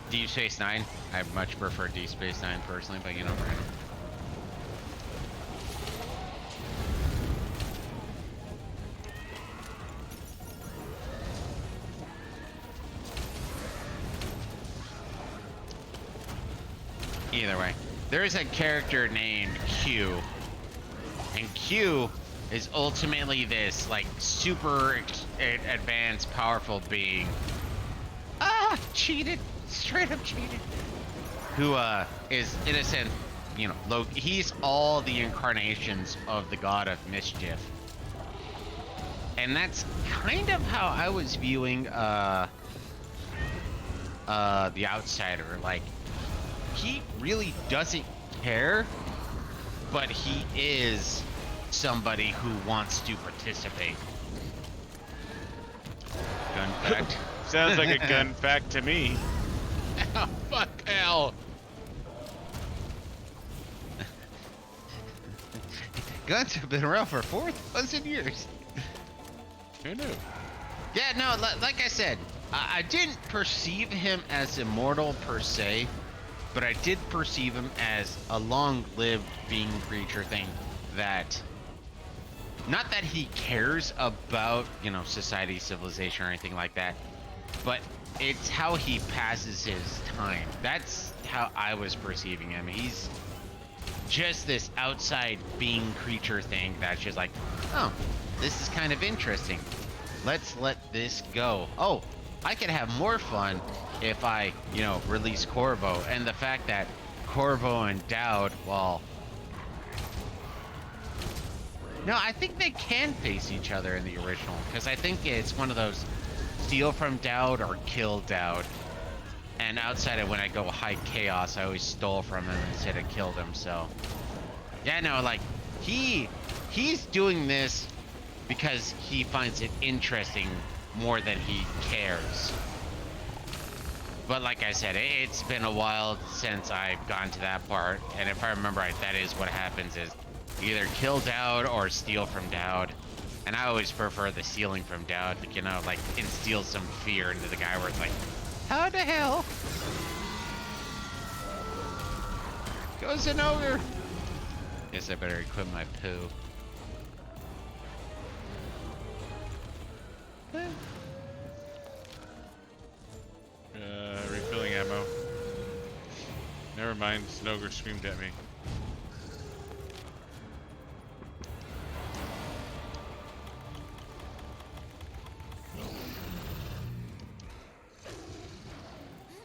Deep Space Nine? I much prefer Deep Space Nine personally, but you know, random. Either way, there is a character named Q, and Q is ultimately this like super advanced, powerful being. Ah, cheated, straight up cheated. Who is in a sense, you know, he's all the incarnations of the god of mischief, and that's kind of how I was viewing the outsider. Like, he really doesn't care, but he is somebody who wants to participate. Gun fact. Sounds like a gun fact to me. Oh, fuck hell. Guns have been around for 4,000 years. Who knew? Yeah, no, like I said, I didn't perceive him as immortal per se, but I did perceive him as a long-lived being creature thing that, not that he cares about, you know, society, civilization, or anything like that, but it's how he passes his time. That's how I was perceiving him. He's just this outside being creature thing that's just like, oh, this is kind of interesting. Let's let this go. Oh, I could have more fun if I, you know, release Corvo. And the fact that Corvo and Dowd, well, no, I think they can face each other in the original, because I think it's one of those steal from Dowd or kill Dowd. And outside of when I go high chaos, I always stole from him instead of killed him. So yeah, no, like he's doing this because he finds it interesting more than he cares. But like I said, it's been a while since I've gone to that part, and if I remember right, that is what happens: is either kill Dowd or steal from Dowd. And I always prefer the stealing from Dowd, you know, like instill some fear into the guy where it's like, how the hell goes an ogre? Guess I better equip my poo. Refilling ammo. Never mind, Snoger screamed at me.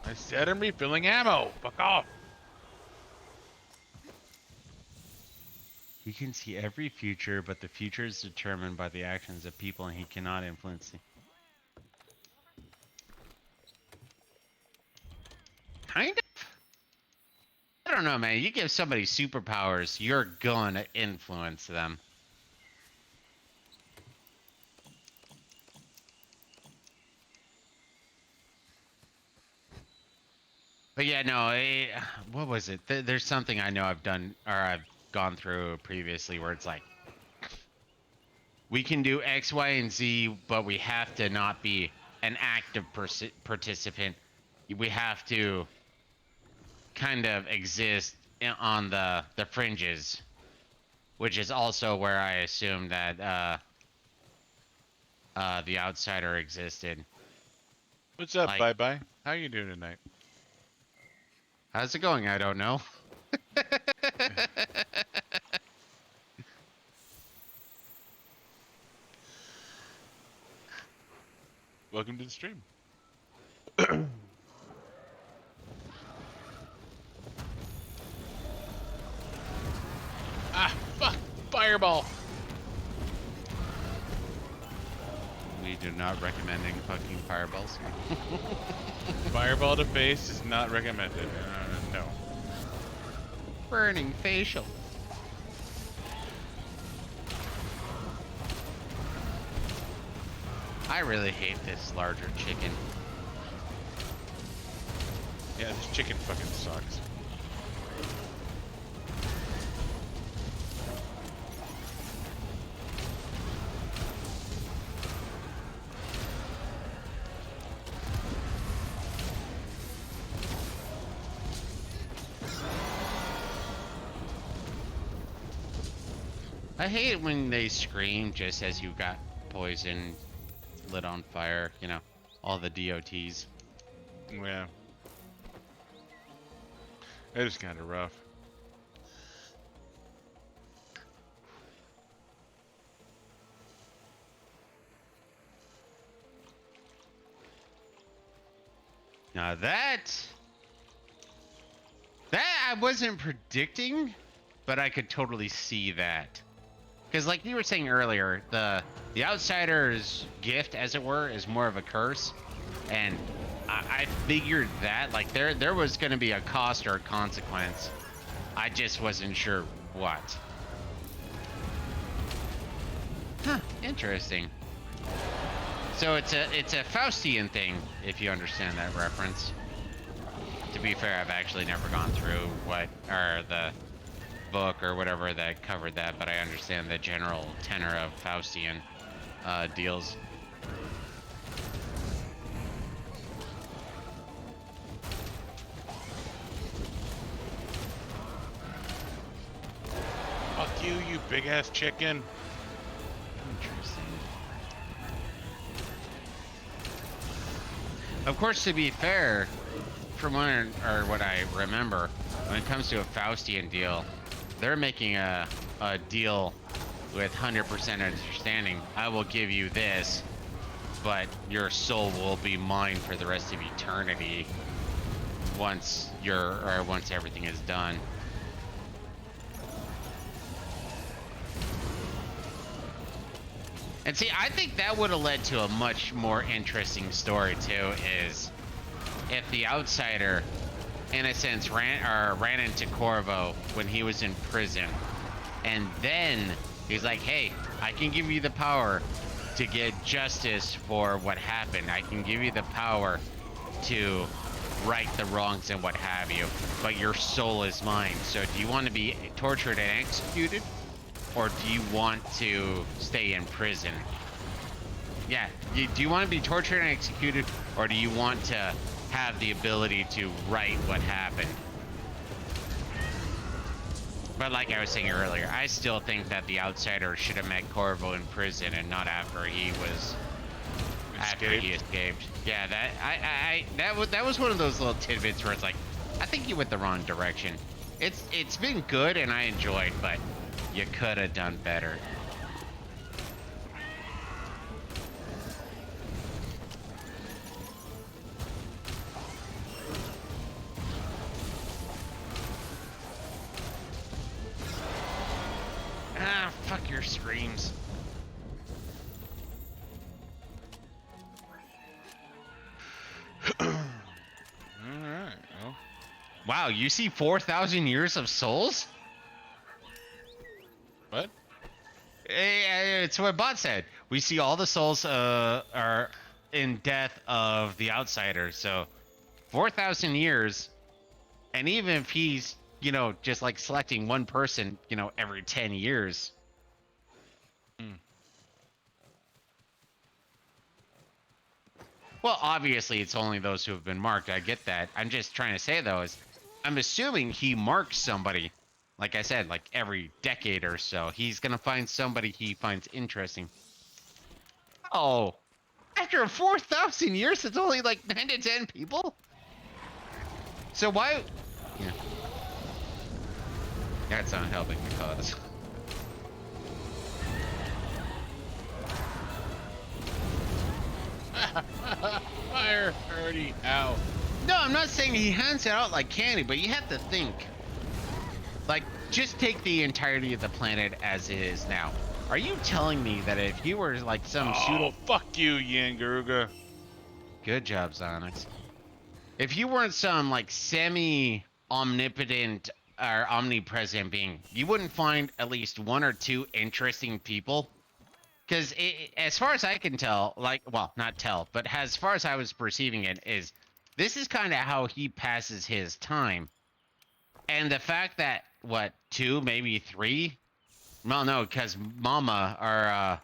I said I'm refilling ammo! Fuck off! He can see every future, but the future is determined by the actions of people, and he cannot influence them. Kind of? I don't know, man. You give somebody superpowers, you're gonna influence them. But yeah, no, what was it? There's something I know I've done, or I've gone through previously where it's like, we can do X, Y, and Z, but we have to not be an active participant. We have to kind of exist on the fringes, which is also where I assume that the outsider existed. What's up, Like, bye-bye? How you doing tonight? how's it going? I don't know. Welcome to the stream. Ah, fuck! Fireball! We do not recommending fucking fireballs. Fireball to face is not recommended. No. Burning facial. I really hate this larger chicken. Yeah, this chicken fucking sucks. I hate it when they scream just as you got poison lit on fire, you know, all the DOTs. Yeah. It is kind of rough. Now that I wasn't predicting, but I could totally see that. Because like you were saying earlier, the outsider's gift, as it were, is more of a curse. And I figured that, like, there was going to be a cost or a consequence. I just wasn't sure what. Huh, interesting. So it's a Faustian thing, if you understand that reference. To be fair, I've actually never gone through the book or whatever that covered that, but I understand the general tenor of Faustian deals. Fuck you, you big ass chicken. Interesting. Of course, to be fair, from what I remember, when it comes to a Faustian deal, they're making a deal with 100% understanding. I will give you this, but your soul will be mine for the rest of eternity once everything is done. And see, I think that would have led to a much more interesting story too, is if the outsider, in a sense, ran into Corvo when he was in prison, and then he's like, hey, I can give you the power to get justice for what happened. I can give you the power to right the wrongs and what have you, but your soul is mine. So do you want to be tortured and executed, or do you want to stay in prison? Yeah, do you want to be tortured and executed, or do you want to have the ability to right what happened? But like I was saying earlier, I still think that the outsider should have met Corvo in prison and not after he escaped. Yeah, that was one of those little tidbits where it's like, I think you went the wrong direction. It's been good and I enjoyed, but you could have done better. Ah, fuck your screams. Alright, well. Wow, you see 4,000 years of souls? What? It's what Bot said. We see all the souls are in death of the outsider. So 4,000 years, and even if he's, you know, just like selecting one person, you know, every 10 years. Well, obviously it's only those who have been marked. I get that. I'm just trying to say though, is I'm assuming he marks somebody. Like I said, like every decade or so, he's gonna find somebody he finds interesting. Oh, after 4,000 years, it's only like 9 to 10 people. So why? Yeah, that's not helping the cause. already out. No, I'm not saying he hands it out like candy, but you have to think. Like, just take the entirety of the planet as it is now. Are you telling me that if you were like some Oh, fuck you, Yian Garuga. Good job, Zonix. If you weren't some like semi-omnipotent or omnipresent being, you wouldn't find at least one or two interesting people. Because as far as I can tell, like, well, not tell, but as far as I was perceiving it, is this is kind of how he passes his time. And the fact that, what, two, maybe three? Well, no, because Mama, or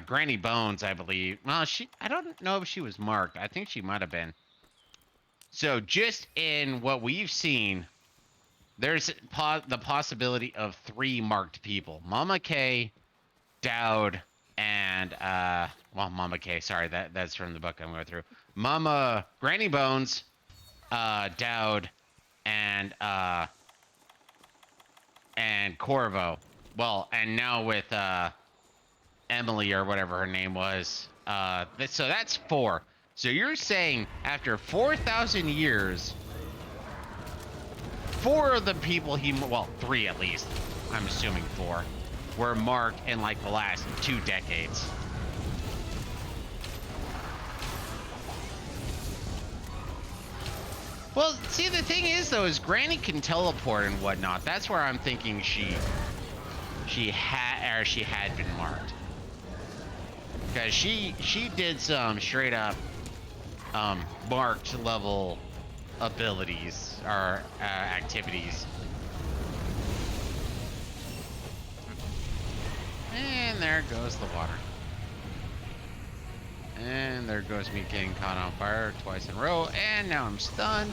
Granny Bones, I believe. Well, I don't know if she was marked. I think she might have been. So just in what we've seen, there's the possibility of three marked people. Mama K, Dowd, and well, Mama K, sorry, that's from the book I'm going through. Mama Granny Bones, Dowd, and Corvo. Well, and now with Emily or whatever her name was. So that's four. So you're saying after 4,000 years, four of the people well, three at least, I'm assuming four, were marked in like the last 2 decades. Well, see, the thing is though, is Granny can teleport and whatnot. That's where I'm thinking she had been marked. Because she did some straight up marked level abilities or activities. And there goes the water. And there goes me getting caught on fire twice in a row. And now I'm stunned.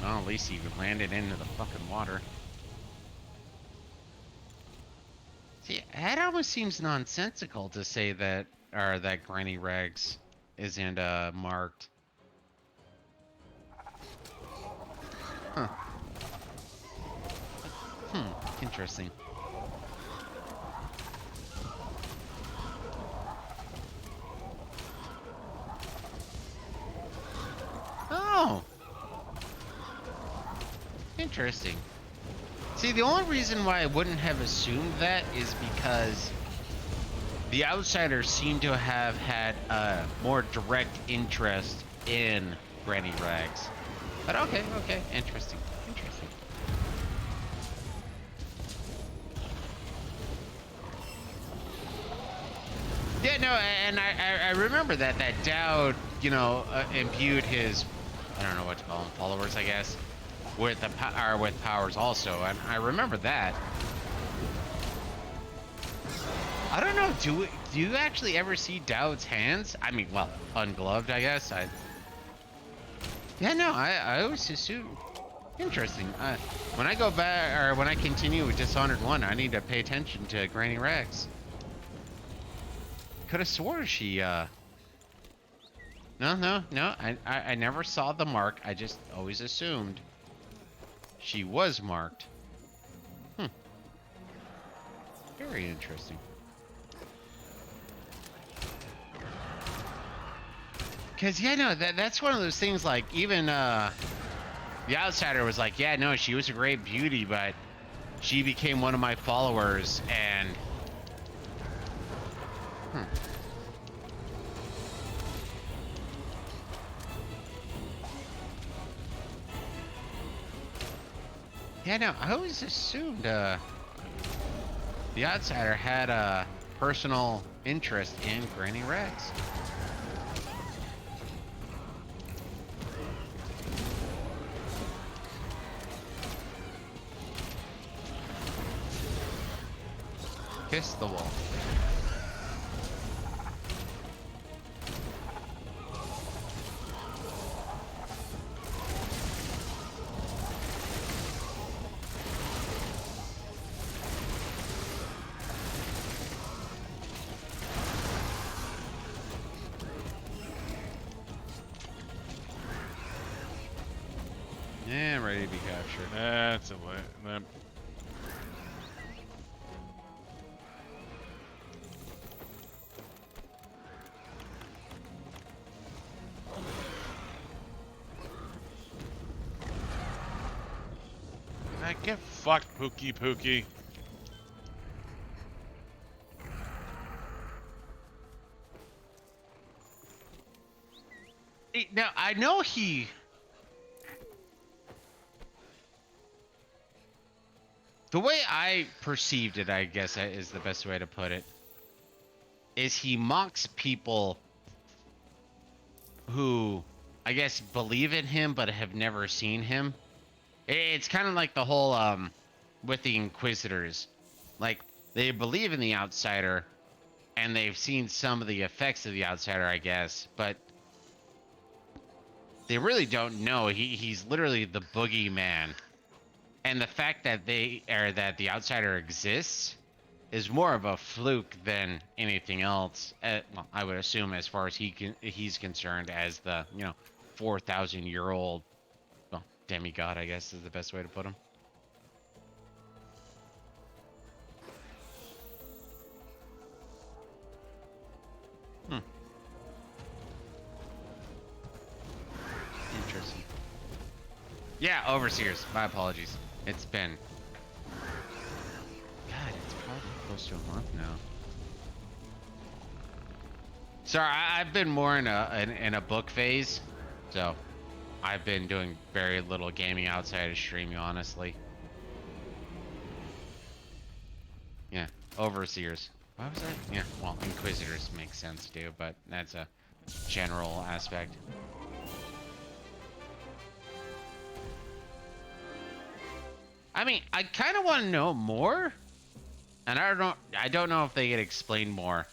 Well, at least he landed into the fucking water. See, that almost seems nonsensical to say that, or that Granny Rags isn't marked. Huh. Interesting. Oh! Interesting. See, the only reason why I wouldn't have assumed that is because the outsiders seem to have had a more direct interest in Granny Rags. But okay, interesting. Yeah, no, and I remember that Dowd, you know, imbued his, I don't know what to call them, followers, I guess, with with powers also, and I remember that. I don't know, do you actually ever see Dowd's hands? I mean, well, ungloved, I guess. Yeah, no, I always assume. Interesting. When I go back, or when I continue with Dishonored 1, I need to pay attention to Granny Rags. Could have swore she, No, I never saw the mark. I just always assumed she was marked. Very interesting. Cause yeah, no, that's one of those things. Like even the outsider was like, yeah, no, she was a great beauty, but she became one of my followers, and yeah, no, I always assumed the outsider had a personal interest in Granny Rags. Kiss the wall. Yeah, ready to be captured. That's a limp. Get fucked, Pookie Pookie. Now, I know he... The way I perceived it, I guess is the best way to put it, is he mocks people who, I guess, believe in him but have never seen him. It's kind of like the whole, with the Inquisitors. Like, they believe in the Outsider, and they've seen some of the effects of the Outsider, I guess, but they really don't know. He's literally the boogeyman. And the fact that that the Outsider exists is more of a fluke than anything else. Well, I would assume, as far as he's concerned, as the 4,000-year-old, well, demigod, I guess is the best way to put him. Interesting. Yeah, Overseers. My apologies. It's been... God, it's probably close to a month now. Sorry, I've been more in a book phase, so I've been doing very little gaming outside of streaming, honestly. Yeah, Overseers. Why was that? Yeah, well, Inquisitors makes sense too, but that's a general aspect. I mean, I kind of want to know more, and I don't know if they get explained more.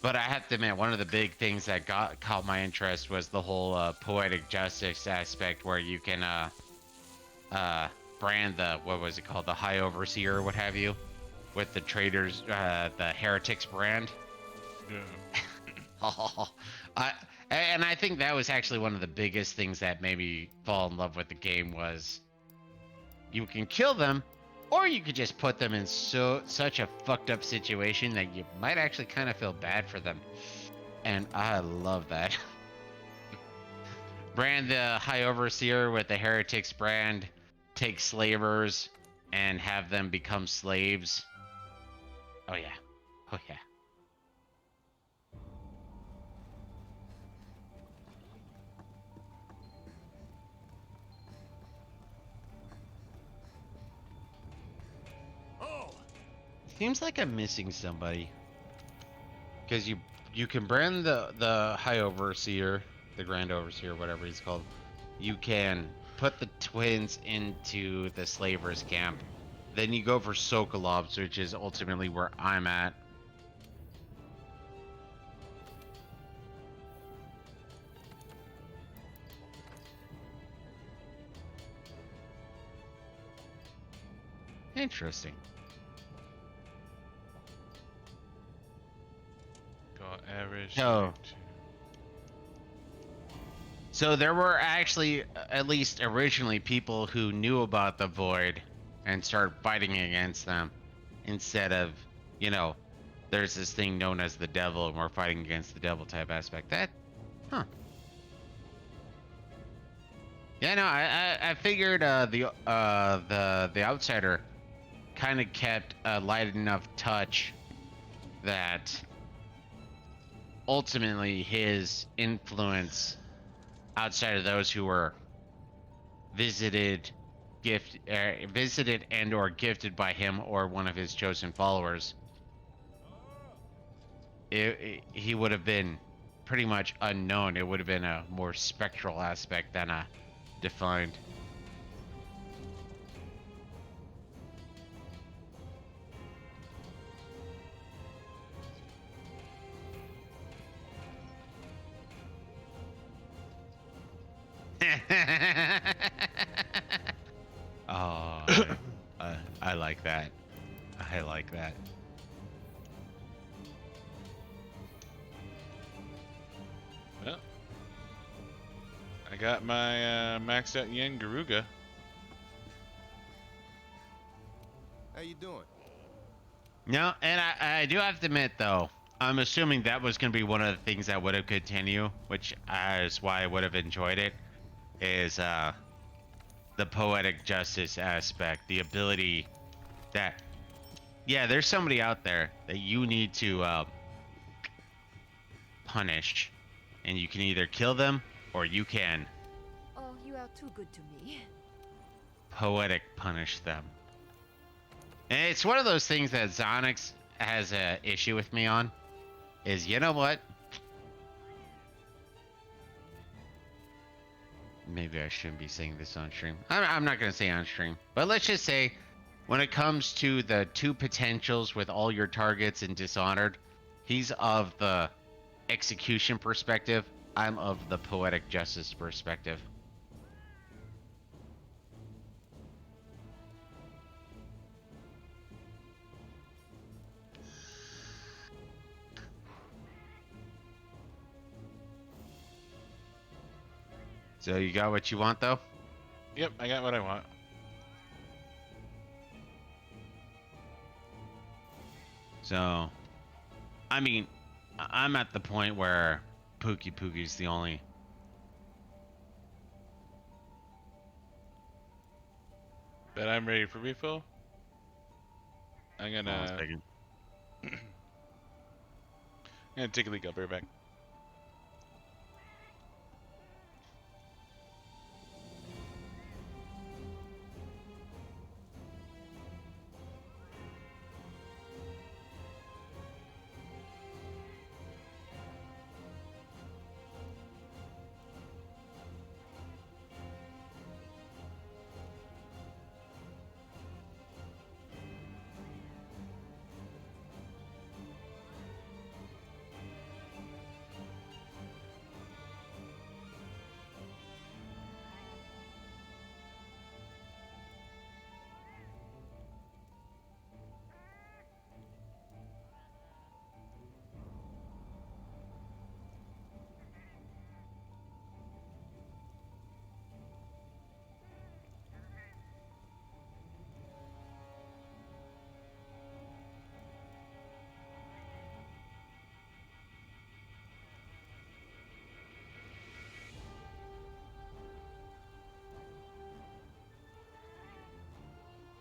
But I have to admit, one of the big things that caught my interest was the whole poetic justice aspect, where you can brand the, what was it called, the High Overseer or what have you, with the traitors, the heretics brand. Yeah. And I think that was actually one of the biggest things that made me fall in love with the game was, you can kill them, or you could just put them in such a fucked up situation that you might actually kind of feel bad for them. And I love that. Brand the High Overseer with the heretics brand, take slavers and have them become slaves. Oh yeah. Oh yeah. Seems like I'm missing somebody. Because you can brand the High Overseer, the Grand Overseer, whatever he's called. You can put the twins into the slavers camp. Then you go for Sokolobs, which is ultimately where I'm at. Interesting. Average. Oh. So there were actually, at least originally, people who knew about the Void and started fighting against them, instead of, there's this thing known as the Devil and we're fighting against the Devil type aspect. That, huh? Yeah, no, I figured the Outsider kind of kept a light enough touch that ultimately his influence outside of those who were visited and or gifted by him or one of his chosen followers, he would have been pretty much unknown. It would have been a more spectral aspect than a defined. Oh, I like that. I like that. Well, I got my maxed out Yian Garuga. How you doing? No, and I do have to admit though, I'm assuming that was going to be one of the things that would have continued, which is why I would have enjoyed it, is the the poetic justice aspect, the ability that, yeah, there's somebody out there that you need to punish, and you can either kill them or you can Oh, you are too good to me. poetic punish them. And it's one of those things that Zonix has a issue with me on. Is, you know what? Maybe I shouldn't be saying this on stream. I'm not going to say on stream. But let's just say, when it comes to the two potentials with all your targets and Dishonored, he's of the execution perspective. I'm of the poetic justice perspective. So you got what you want, though? Yep, I got what I want. So, I mean, I'm at the point where Pookie Pookie's the only... But I'm ready for refill. I'm Hold on a gonna second. take a leak. I'll be right back.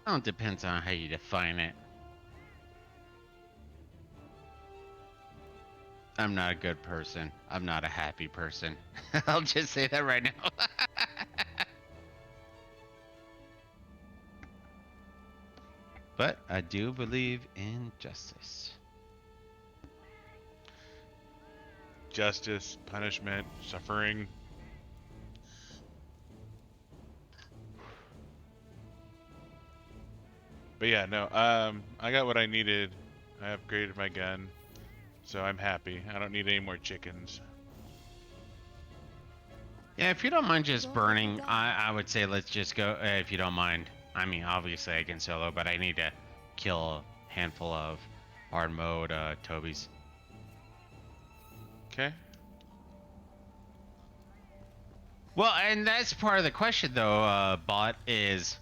Well, it depends on how you define it. I'm not a good person. I'm not a happy person. I'll just say that right now. But I do believe in justice. Justice, punishment, suffering. But yeah, no. I got what I needed. I upgraded my gun, so I'm happy. I don't need any more chickens. Yeah, if you don't mind just Don't burning, let me I would say let's just go, if you don't mind. I mean, obviously I can solo, but I need to kill a handful of hard mode Tobies. Okay. Well, and that's part of the question, though, Bot, is...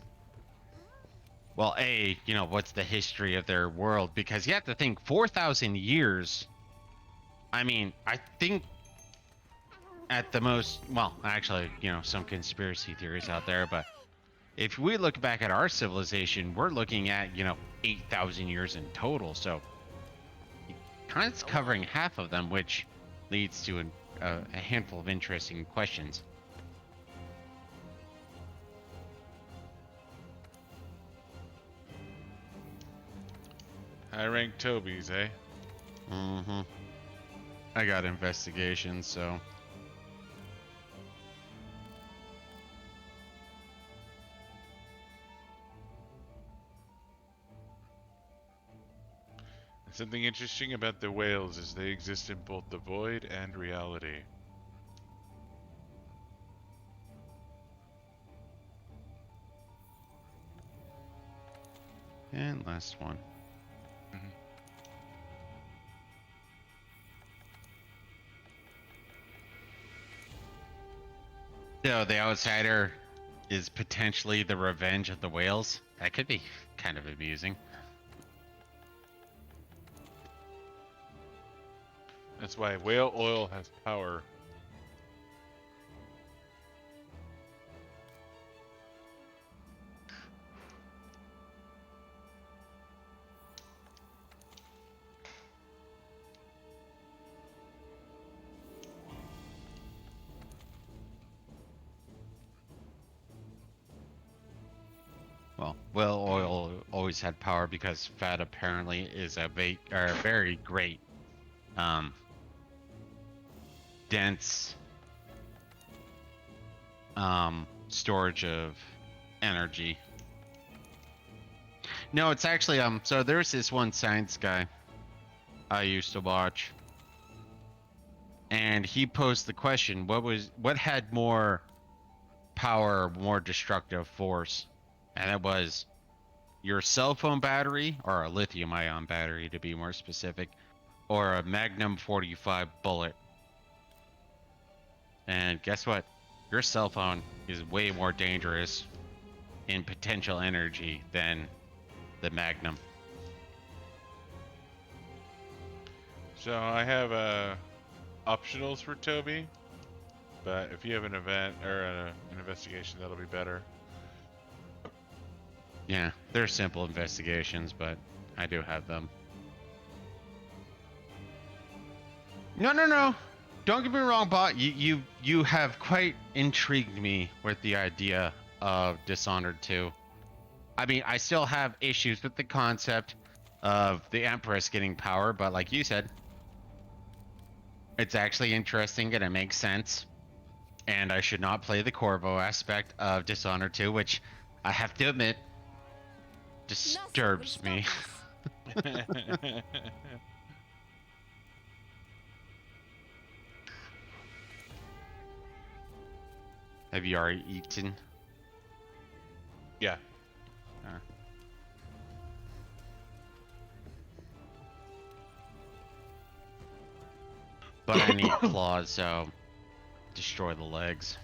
Well, A, you know, what's the history of their world? Because you have to think, 4,000 years... I mean, I think at the most... Well, actually, you know, some conspiracy theories out there, but... If we look back at our civilization, we're looking at, you know, 8,000 years in total, so... Kind of covering half of them, which leads to a handful of interesting questions. High rank Tobies, eh? Mm-hmm. I got investigations, so... Something interesting about the whales is they exist in both the void and reality. And last one. So the outsider is potentially the revenge of the whales. That could be kind of amusing. That's why whale oil has power. Well, oil always had power because fat apparently is a very great, um, dense, storage of energy. No, it's actually so there's this one science guy I used to watch, and he posed the question, what had more power, more destructive force? And it was your cell phone battery, or a lithium ion battery to be more specific, or a Magnum 45 bullet. And guess what? Your cell phone is way more dangerous in potential energy than the Magnum. So I have optionals for Toby, but if you have an event or an investigation, that'll be better. Yeah, they're simple investigations, but I do have them. No, no, no. Don't get me wrong, Bot. You have quite intrigued me with the idea of Dishonored 2. I mean, I still have issues with the concept of the Empress getting power, but like you said, it's actually interesting and it makes sense. And I should not play the Corvo aspect of Dishonored 2, which I have to admit disturbs me. Have you already eaten? Yeah. But I need claws, so destroy the legs.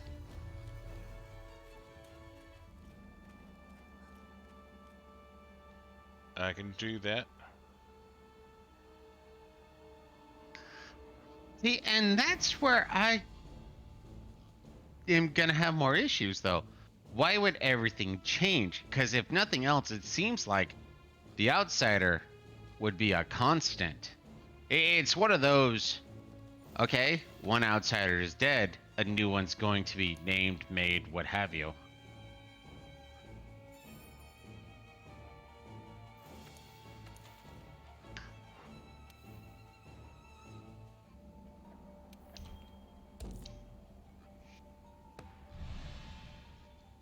I can do that. See, and that's where I am gonna have more issues, though. Why would everything change? Because if nothing else, it seems like the outsider would be a constant. It's one of those, okay, one outsider is dead, a new one's going to be named, made, what have you.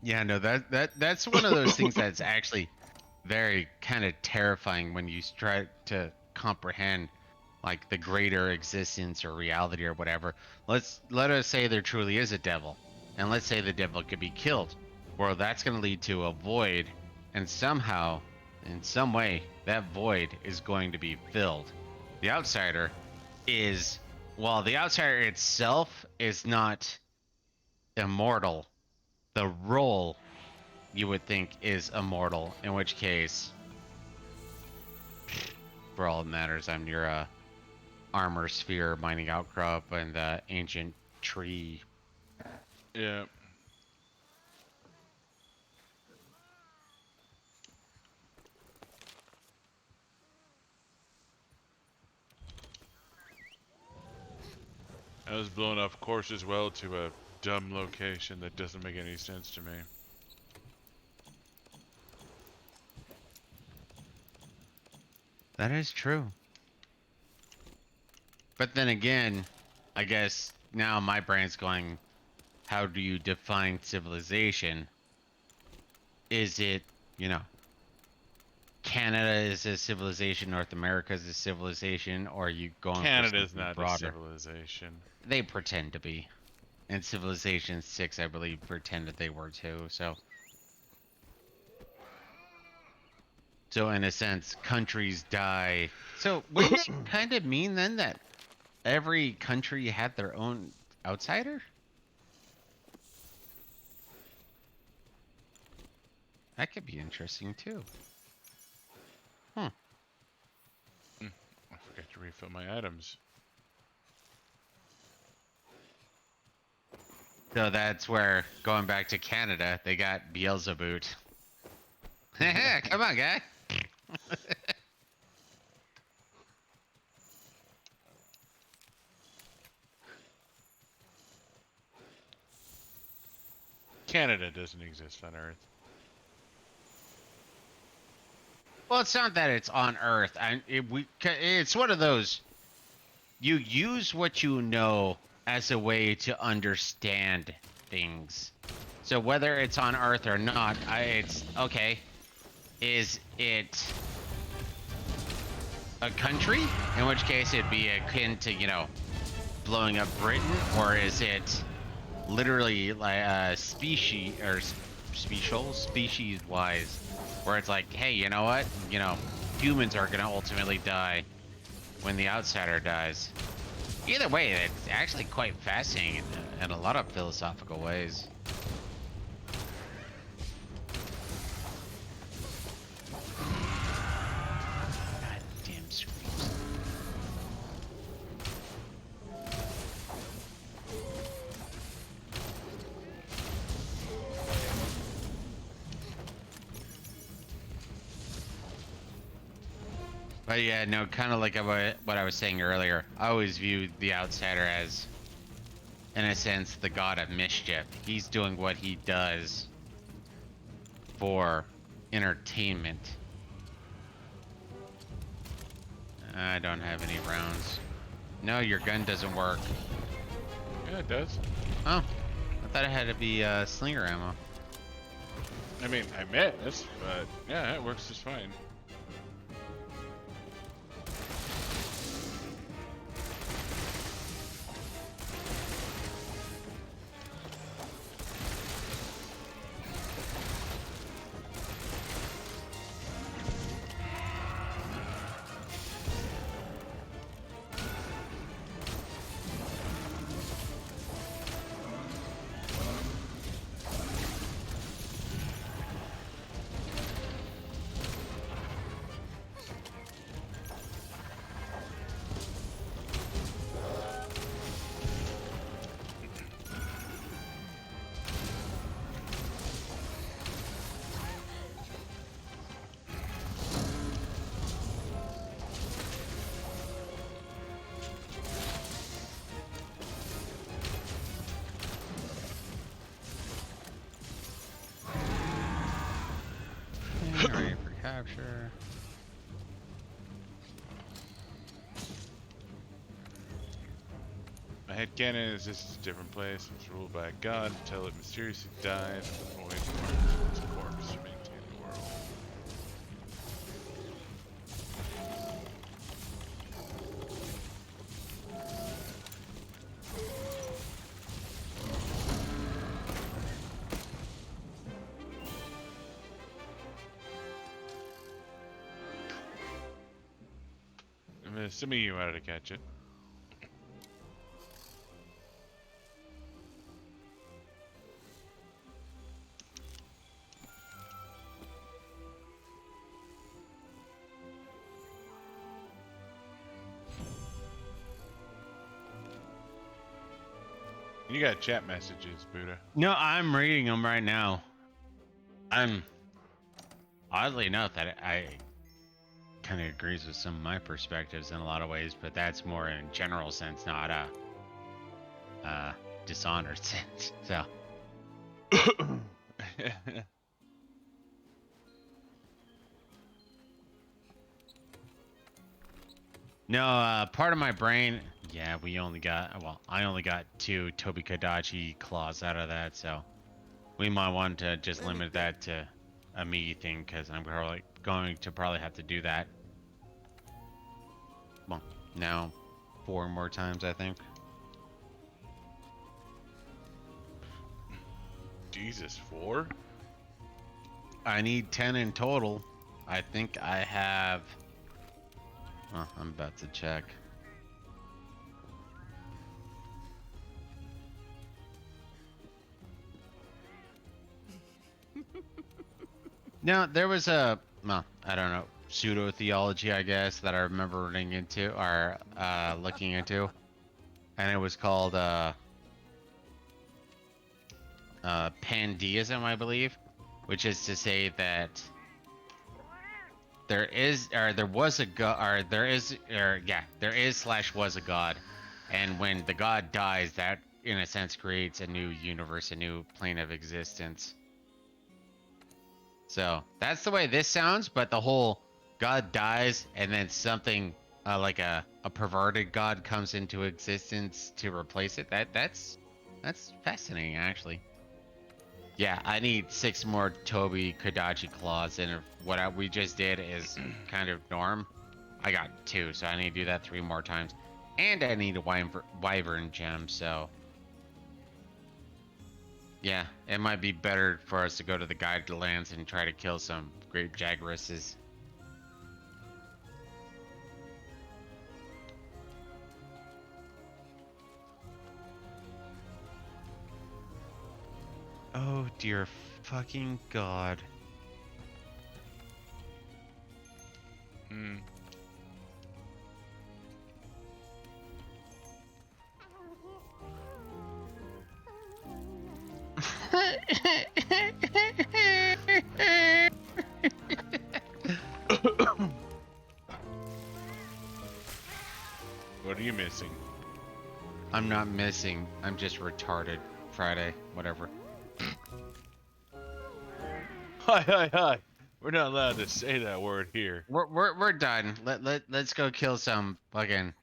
Yeah, no, that's one of those things that's actually very kind of terrifying when you try to comprehend like the greater existence or reality or whatever. Let us say there truly is a devil, and let's say the devil could be killed. Well, that's going to lead to a void, and somehow, in some way, that void is going to be filled. The outsider is, well, the outsider itself is not immortal. The role you would think is immortal, in which case, for all it matters, I'm your armor sphere mining outcrop and the ancient tree. Yeah. I was blown off course as well to a dumb location that doesn't make any sense to me. That is true. But then again, I guess now my brain's going, how do you define civilization? Is it, Canada is a civilization, North America is a civilization, or are you going for Canada's something not broader? a civilization. They pretend to be. And Civilization 6, I believe, pretended they were too, so. So in a sense, countries die. So wouldn't it kind of mean then that every country had their own outsider? That could be interesting too. I forgot to refill my items. So that's where, going back to Canada, they got Beelzebub. Come on, guy. Canada doesn't exist on Earth. Well, it's not that it's on Earth. It's one of those. You use what you know as a way to understand things. So whether it's on Earth or not, it's okay. Is it a country? In which case it'd be akin to, you know, blowing up Britain, or is it literally like a species or species wise, where it's like, hey, you know what? You know, humans are gonna ultimately die when the outsider dies. Either way, it's actually quite fascinating in a lot of philosophical ways. Goddamn screens. But yeah, no, kind of like what I was saying earlier. I always viewed the outsider as, in a sense, the god of mischief. He's doing what he does for entertainment. I don't have any rounds. No, your gun doesn't work. Yeah, it does. Oh, I thought it had to be slinger ammo. I mean, I missed, but yeah, it works just fine. Ready for capture. My headcanon is this is a different place. It's ruled by a god until it mysteriously dies and the void marks its corpse to maintain the world. I'm assuming you wanted to catch it. You got chat messages, Buddha. No, I'm reading them right now. I'm oddly enough that I kind of agrees with some of my perspectives in a lot of ways, but that's more in general sense, not a dishonored sense. So no, part of my brain. Yeah, we only got, well, I only got 2 Tobi Kadachi claws out of that, so we might want to just limit that to a me thing, because I'm probably going to have to do that. Well, now 4 more times, I think. Jesus, 4? I need 10 in total. I think I have... Well, I'm about to check. No, there was a, well, I don't know, pseudo theology, I guess, that I remember running into or looking into, and it was called pandeism, I believe, which is to say that there is, or there was a god, or there is, or yeah, there is slash was a god, and when the god dies, that in a sense creates a new universe, a new plane of existence. So that's the way this sounds, but the whole God dies, and then something like a perverted god comes into existence to replace it. That's fascinating, actually. Yeah, I need 6 more Toby Kadachi claws, and if we just did is kind of norm, I got 2, so I need to do that 3 more times. And I need a wyvern gem, so... Yeah, it might be better for us to go to the guided lands and try to kill some great jagresses. Oh dear fucking god. Hmm. What are you missing? I'm not missing. I'm just retarded. Friday, whatever. Hi. We're not allowed to say that word here. We're done. Let's go kill some fucking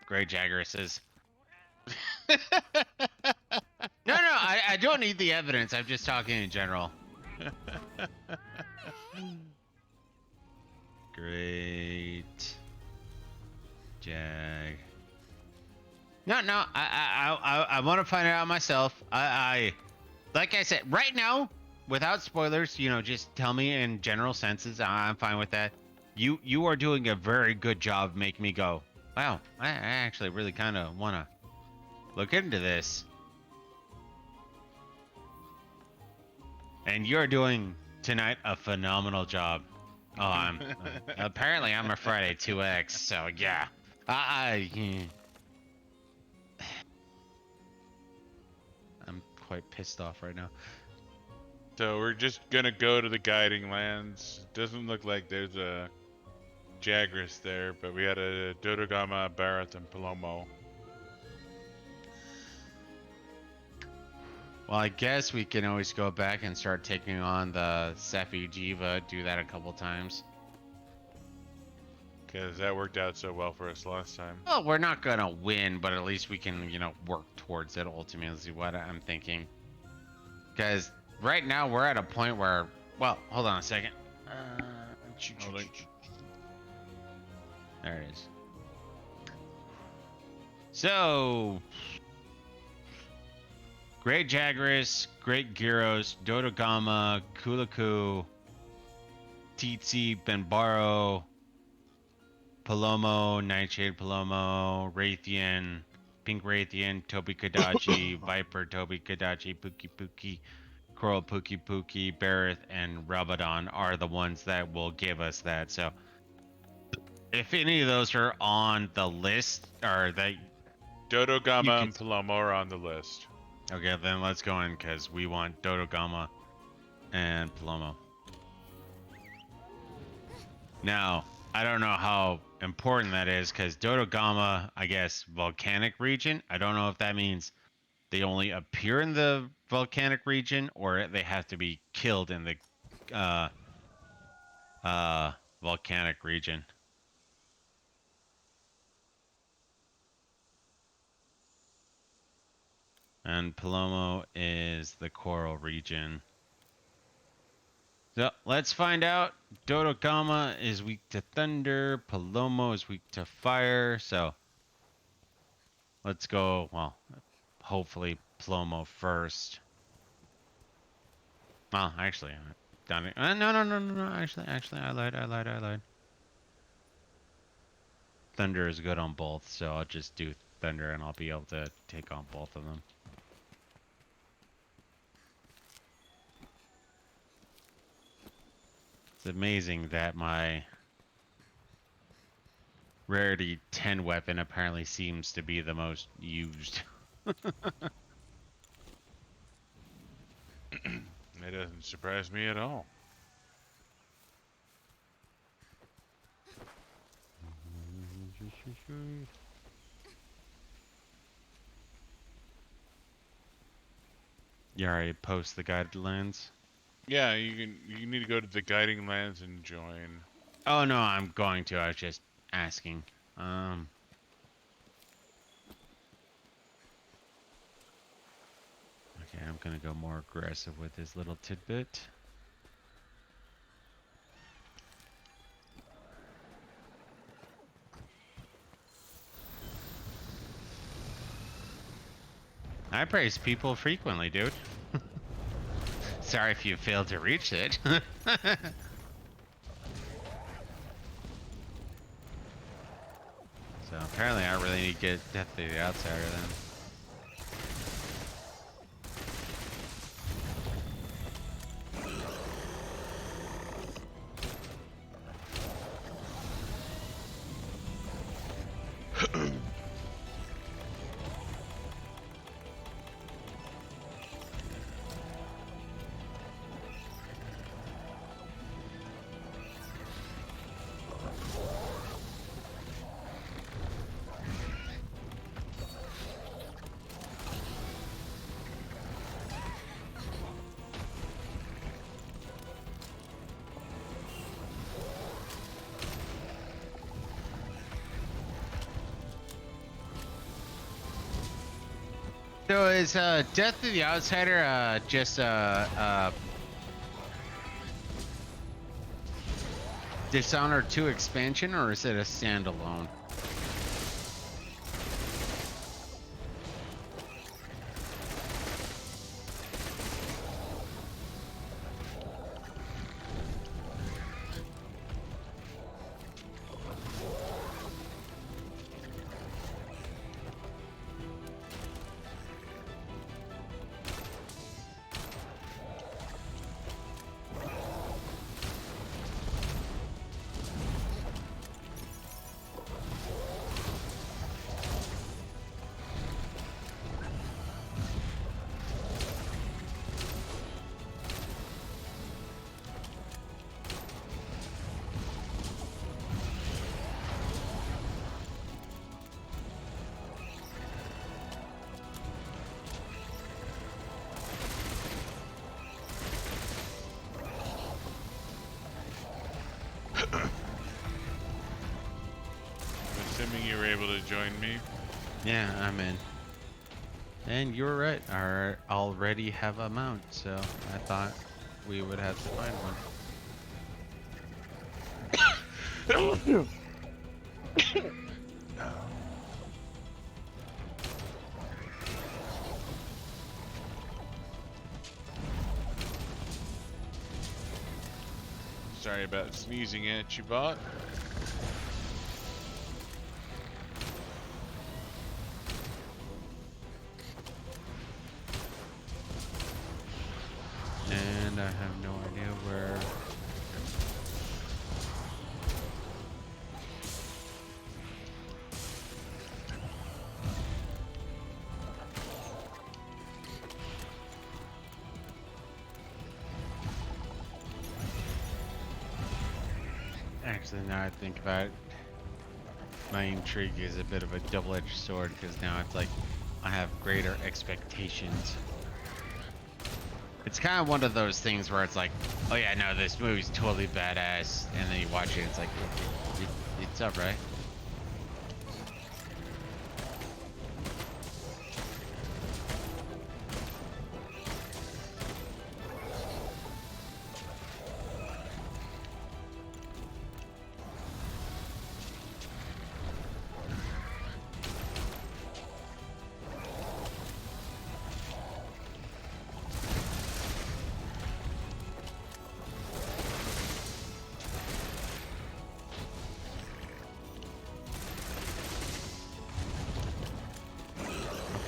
great jagresses. No, I don't need the evidence. I'm just talking in general. Great jag. No, I want to find it out myself. I like I said, right now, without spoilers, you know, just tell me in general senses. I'm fine with that. You are doing a very good job making me go, wow, I actually really kind of want to look into this. And you're doing tonight a phenomenal job. Oh, I'm apparently I'm a Friday 2X, so yeah. I'm quite pissed off right now. So we're just gonna go to the guiding lands. Doesn't look like there's a Jagras there, but we had a Dodogama, Barrett, and Palomo. Well, I guess we can always go back and start taking on the Sephi Jiva, do that a couple times. Because that worked out so well for us last time. Well, we're not gonna win, but at least we can, you know, work towards it ultimately, is what I'm thinking. Because right now we're at a point where, well, hold on a second. There it is. So, Great Jagras, Great Gyros, Dodogama, Kulaku, Titsi, Benbaro, Palomo, Nightshade Palomo, Raytheon, Pink Raytheon, Toby Kadachi, Viper, Toby Kadachi, Pookie Pookie, Coral Pookie Pookie, Barrett, and Rabadon are the ones that will give us that. So, if any of those are on the list, or that Dodogama and Palomo are on the list. okay, then let's go in because we want Dodogama and Palomo. Now, I don't know how important that is because Dodogama, I guess, volcanic region. I don't know if that means they only appear in the volcanic region or they have to be killed in the volcanic region. And Palomo is the coral region. So let's find out. Dodogama is weak to thunder. Palomo is weak to fire. So let's go. Well, hopefully Palomo first. Well, actually, done it. No. Actually, I lied. Thunder is good on both, so I'll just do thunder, and I'll be able to take on both of them. It's amazing that my rarity 10 weapon apparently seems to be the most used. It doesn't surprise me at all. You already post the guided lands? Yeah, you need to go to the guiding lands and join. Oh no, I'm going to. I was just asking. Okay, I'm gonna go more aggressive with this little tidbit. I praise people frequently, dude. Sorry if you failed to reach it. So apparently I really need to get Death of the Outsider then. So is Death of the Outsider just Dishonored 2 expansion, or is it a standalone? Assuming you were able to join me. Yeah, I'm in. And you were right. I already have a mount, so I thought we would have to find one. Sorry about sneezing at you, bot. And I have no idea where. Actually, now I think about it, my intrigue is a bit of a double-edged sword, because now it's like I have greater expectations. It's kind of one of those things where it's like, oh yeah, no, this movie's totally badass, and then you watch it, it's like, it's alright.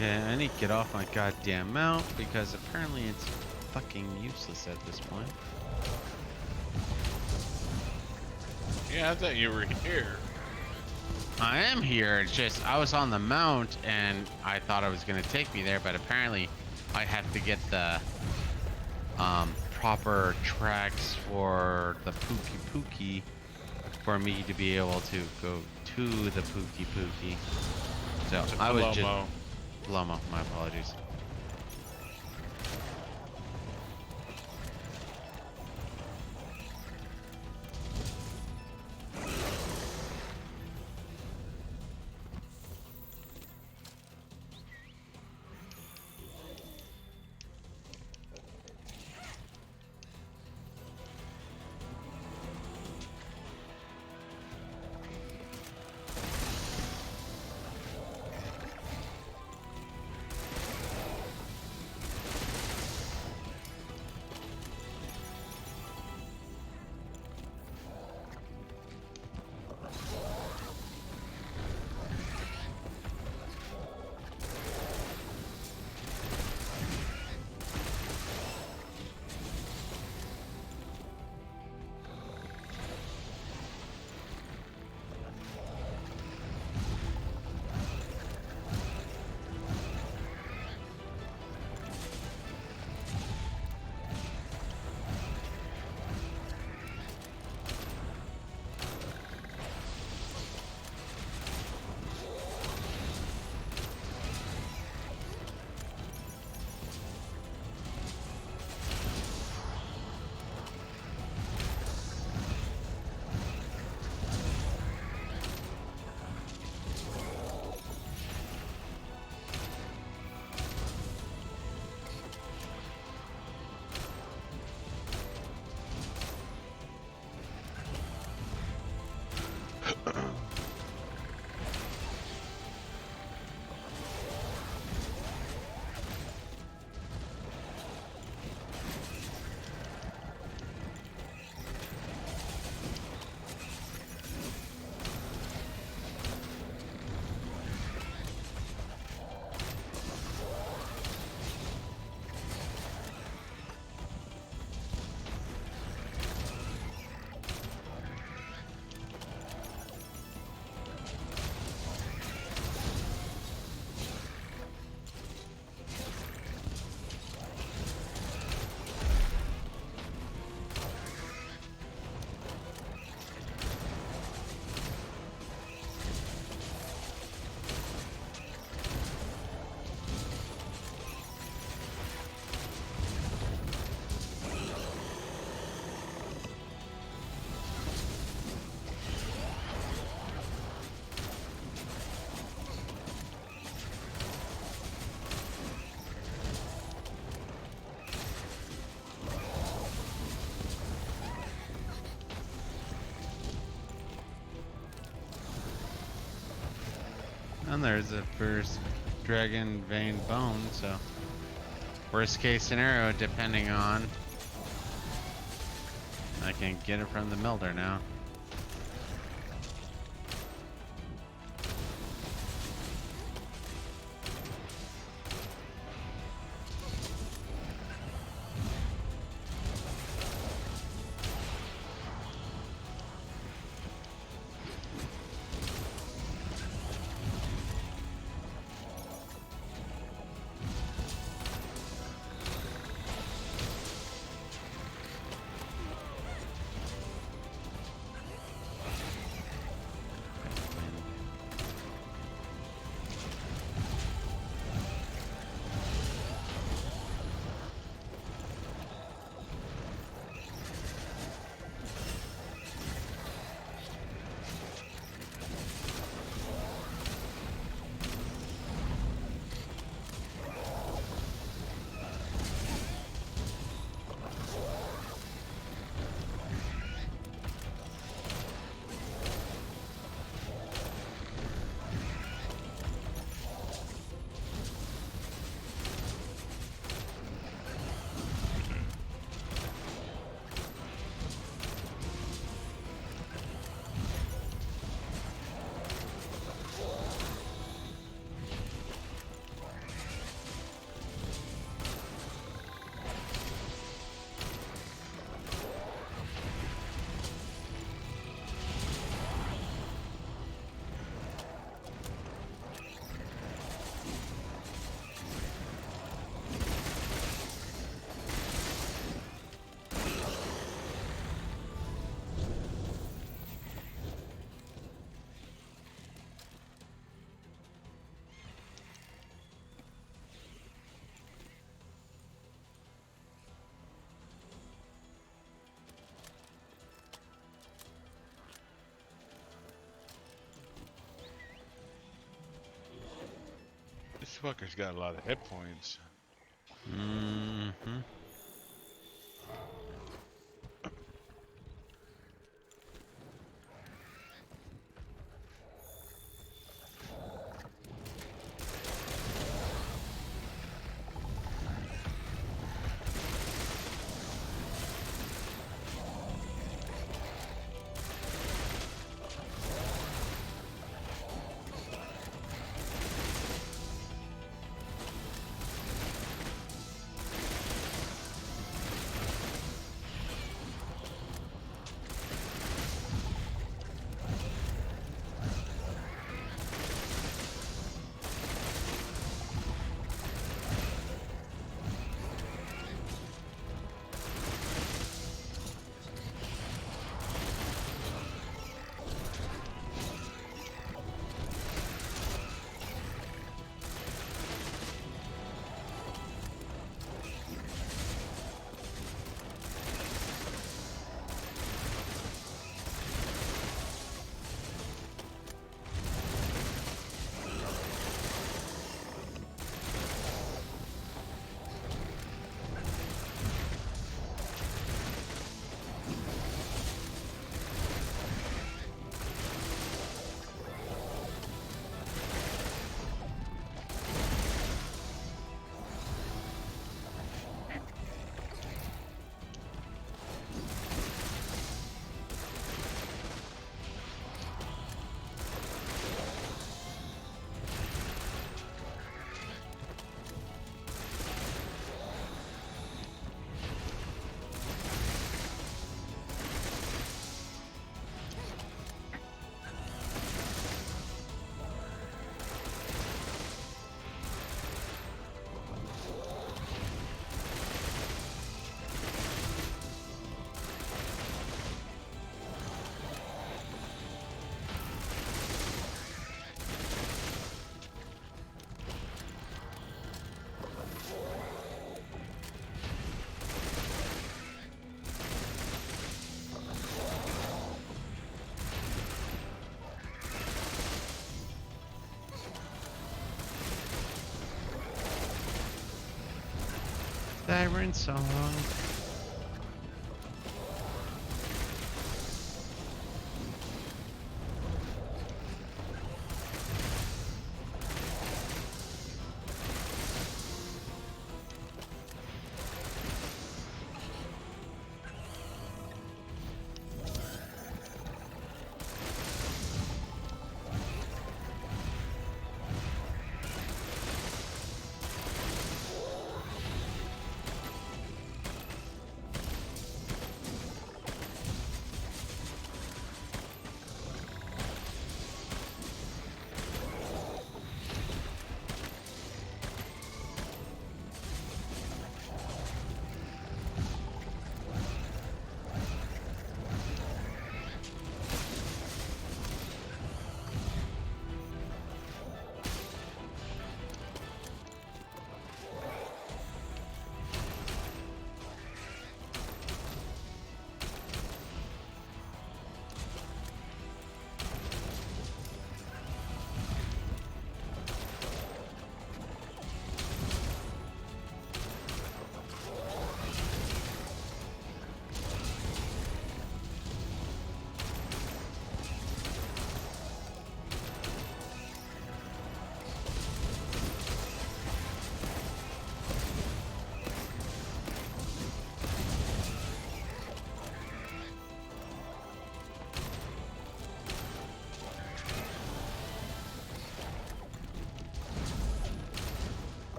Okay, I need to get off my goddamn mount because apparently it's fucking useless at this point. Yeah, I thought you were here. I am here, it's just I was on the mount and I thought it was gonna take me there, but apparently I have to get the proper tracks for the Pookie for me to be able to go to the Pookie. So I was just Lomo, my apologies. And there's the first dragon vein bone, so worst case scenario, depending on, I can get it from the melter now. This fucker's got a lot of hit points. Mm-hmm. Siren song.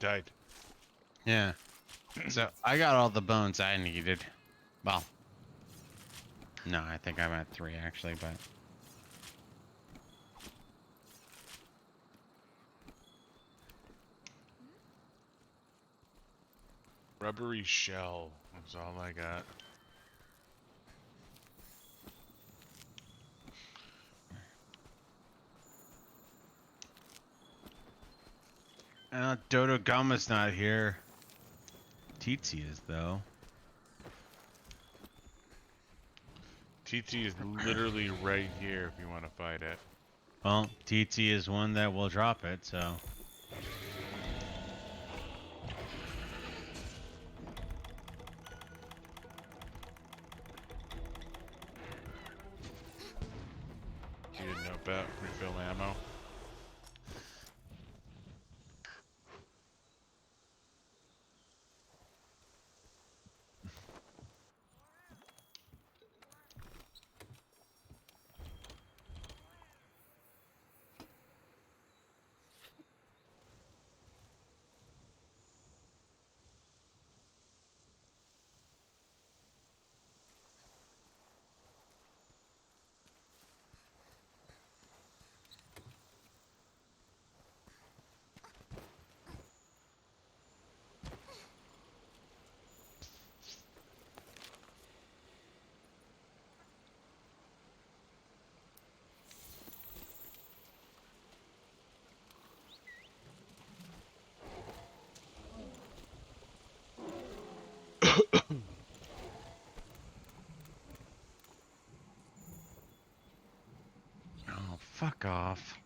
died. Yeah. So I got all the bones I needed. Well, no, I think I'm at 3 actually, but Rubbery shell. That's all I got. Dodo Gama's not here. Tsitsi is though. TT is literally right here if you want to fight it. Well, Tsitsi is one that will drop it, so. You didn't know about refill ammo. Oh, fuck off.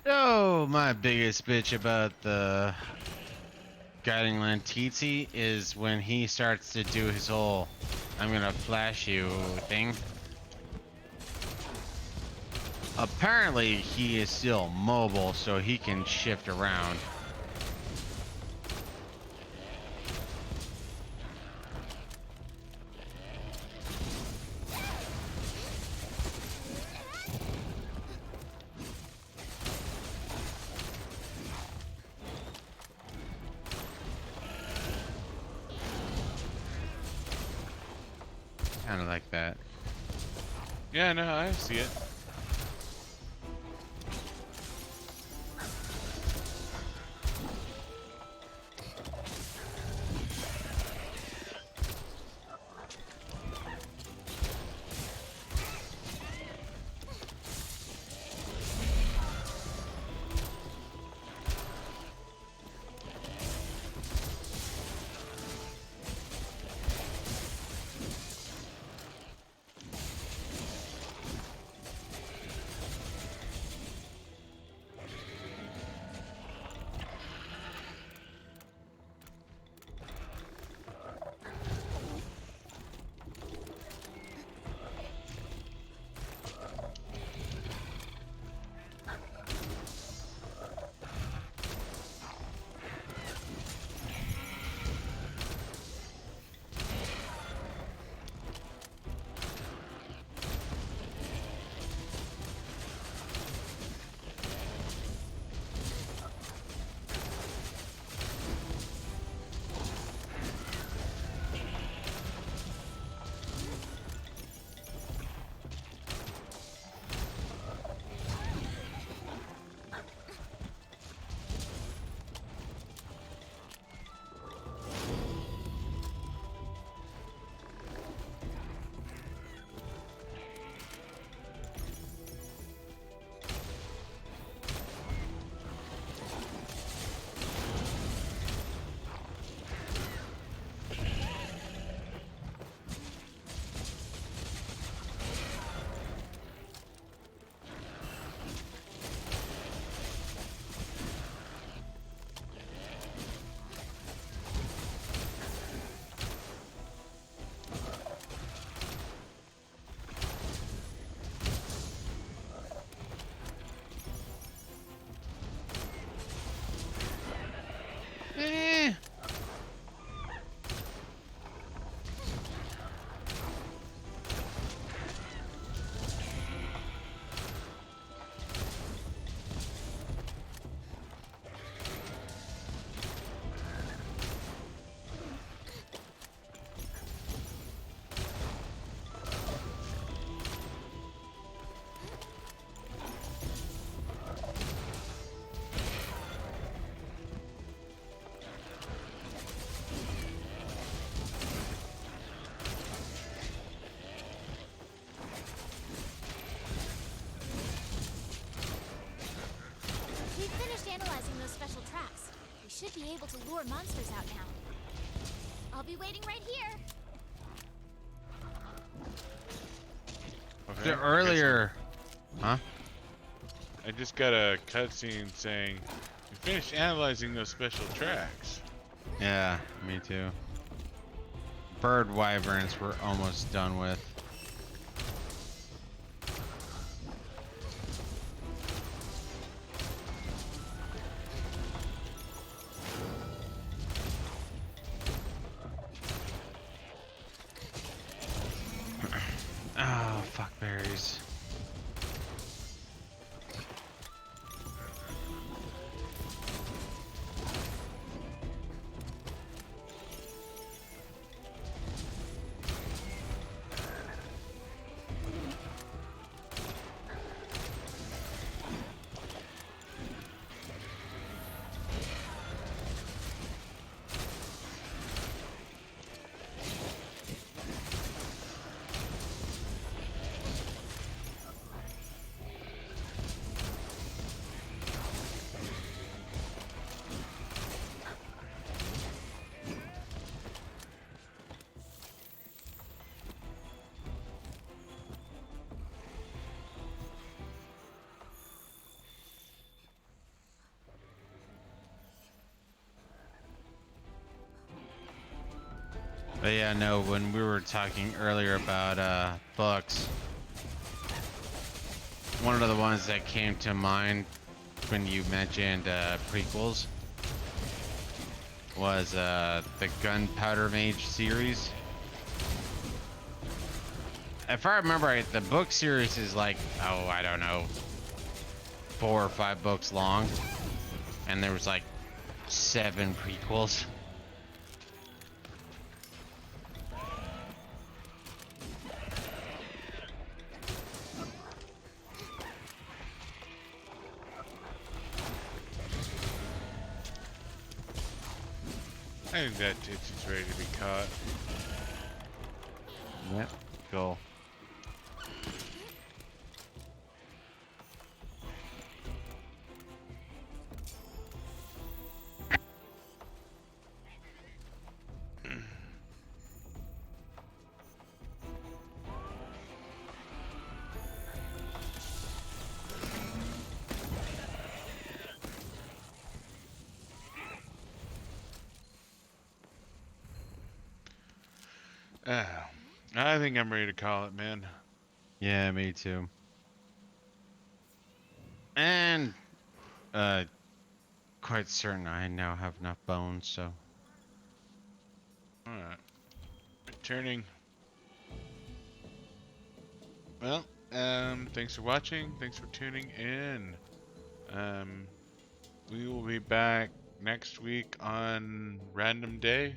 Oh, my biggest bitch about the Guiding Land Tsitsi is when he starts to do his whole I'm gonna flash you thing. Apparently he is still mobile, so he can shift around. Kind of like that. Yeah, no, I see it. should be able to lure monsters out now. I'll be waiting right here. Okay, The earlier, huh? I just got a cutscene saying you finished analyzing those special tracks. Yeah, me too. Bird wyverns we're almost done with. Oh, fuck berries. But yeah, no, when we were talking earlier about books, one of the ones that came to mind when you mentioned prequels was the Gunpowder Mage series. If I remember right, the book series is like, oh, I don't know, 4 or 5 books long, and there was like 7 prequels. I think that Titsy's ready to be caught. Yep, cool. I think I'm ready to call it, man. Yeah, me too. And quite certain I now have enough bones, so Alright. Returning. Well, thanks for watching. Thanks for tuning in. We will be back next week on random day.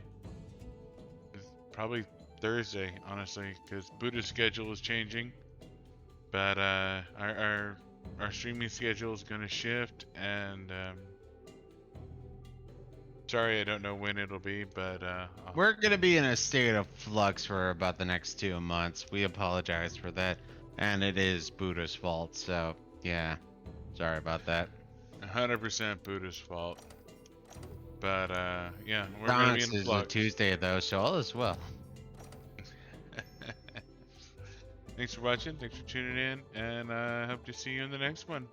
It's probably Thursday, honestly, because Buddha's schedule is changing. But our streaming schedule is going to shift, and sorry, I don't know when it'll be, but we're gonna be in a state of flux for about the next 2 months. We apologize for that, and it is Buddha's fault. So yeah, sorry about that. 100% Buddha's fault. But yeah, we're going to be Onyx in is a flux. Tuesday though, so all is well. Thanks for watching. Thanks for tuning in, and I hope to see you in the next one.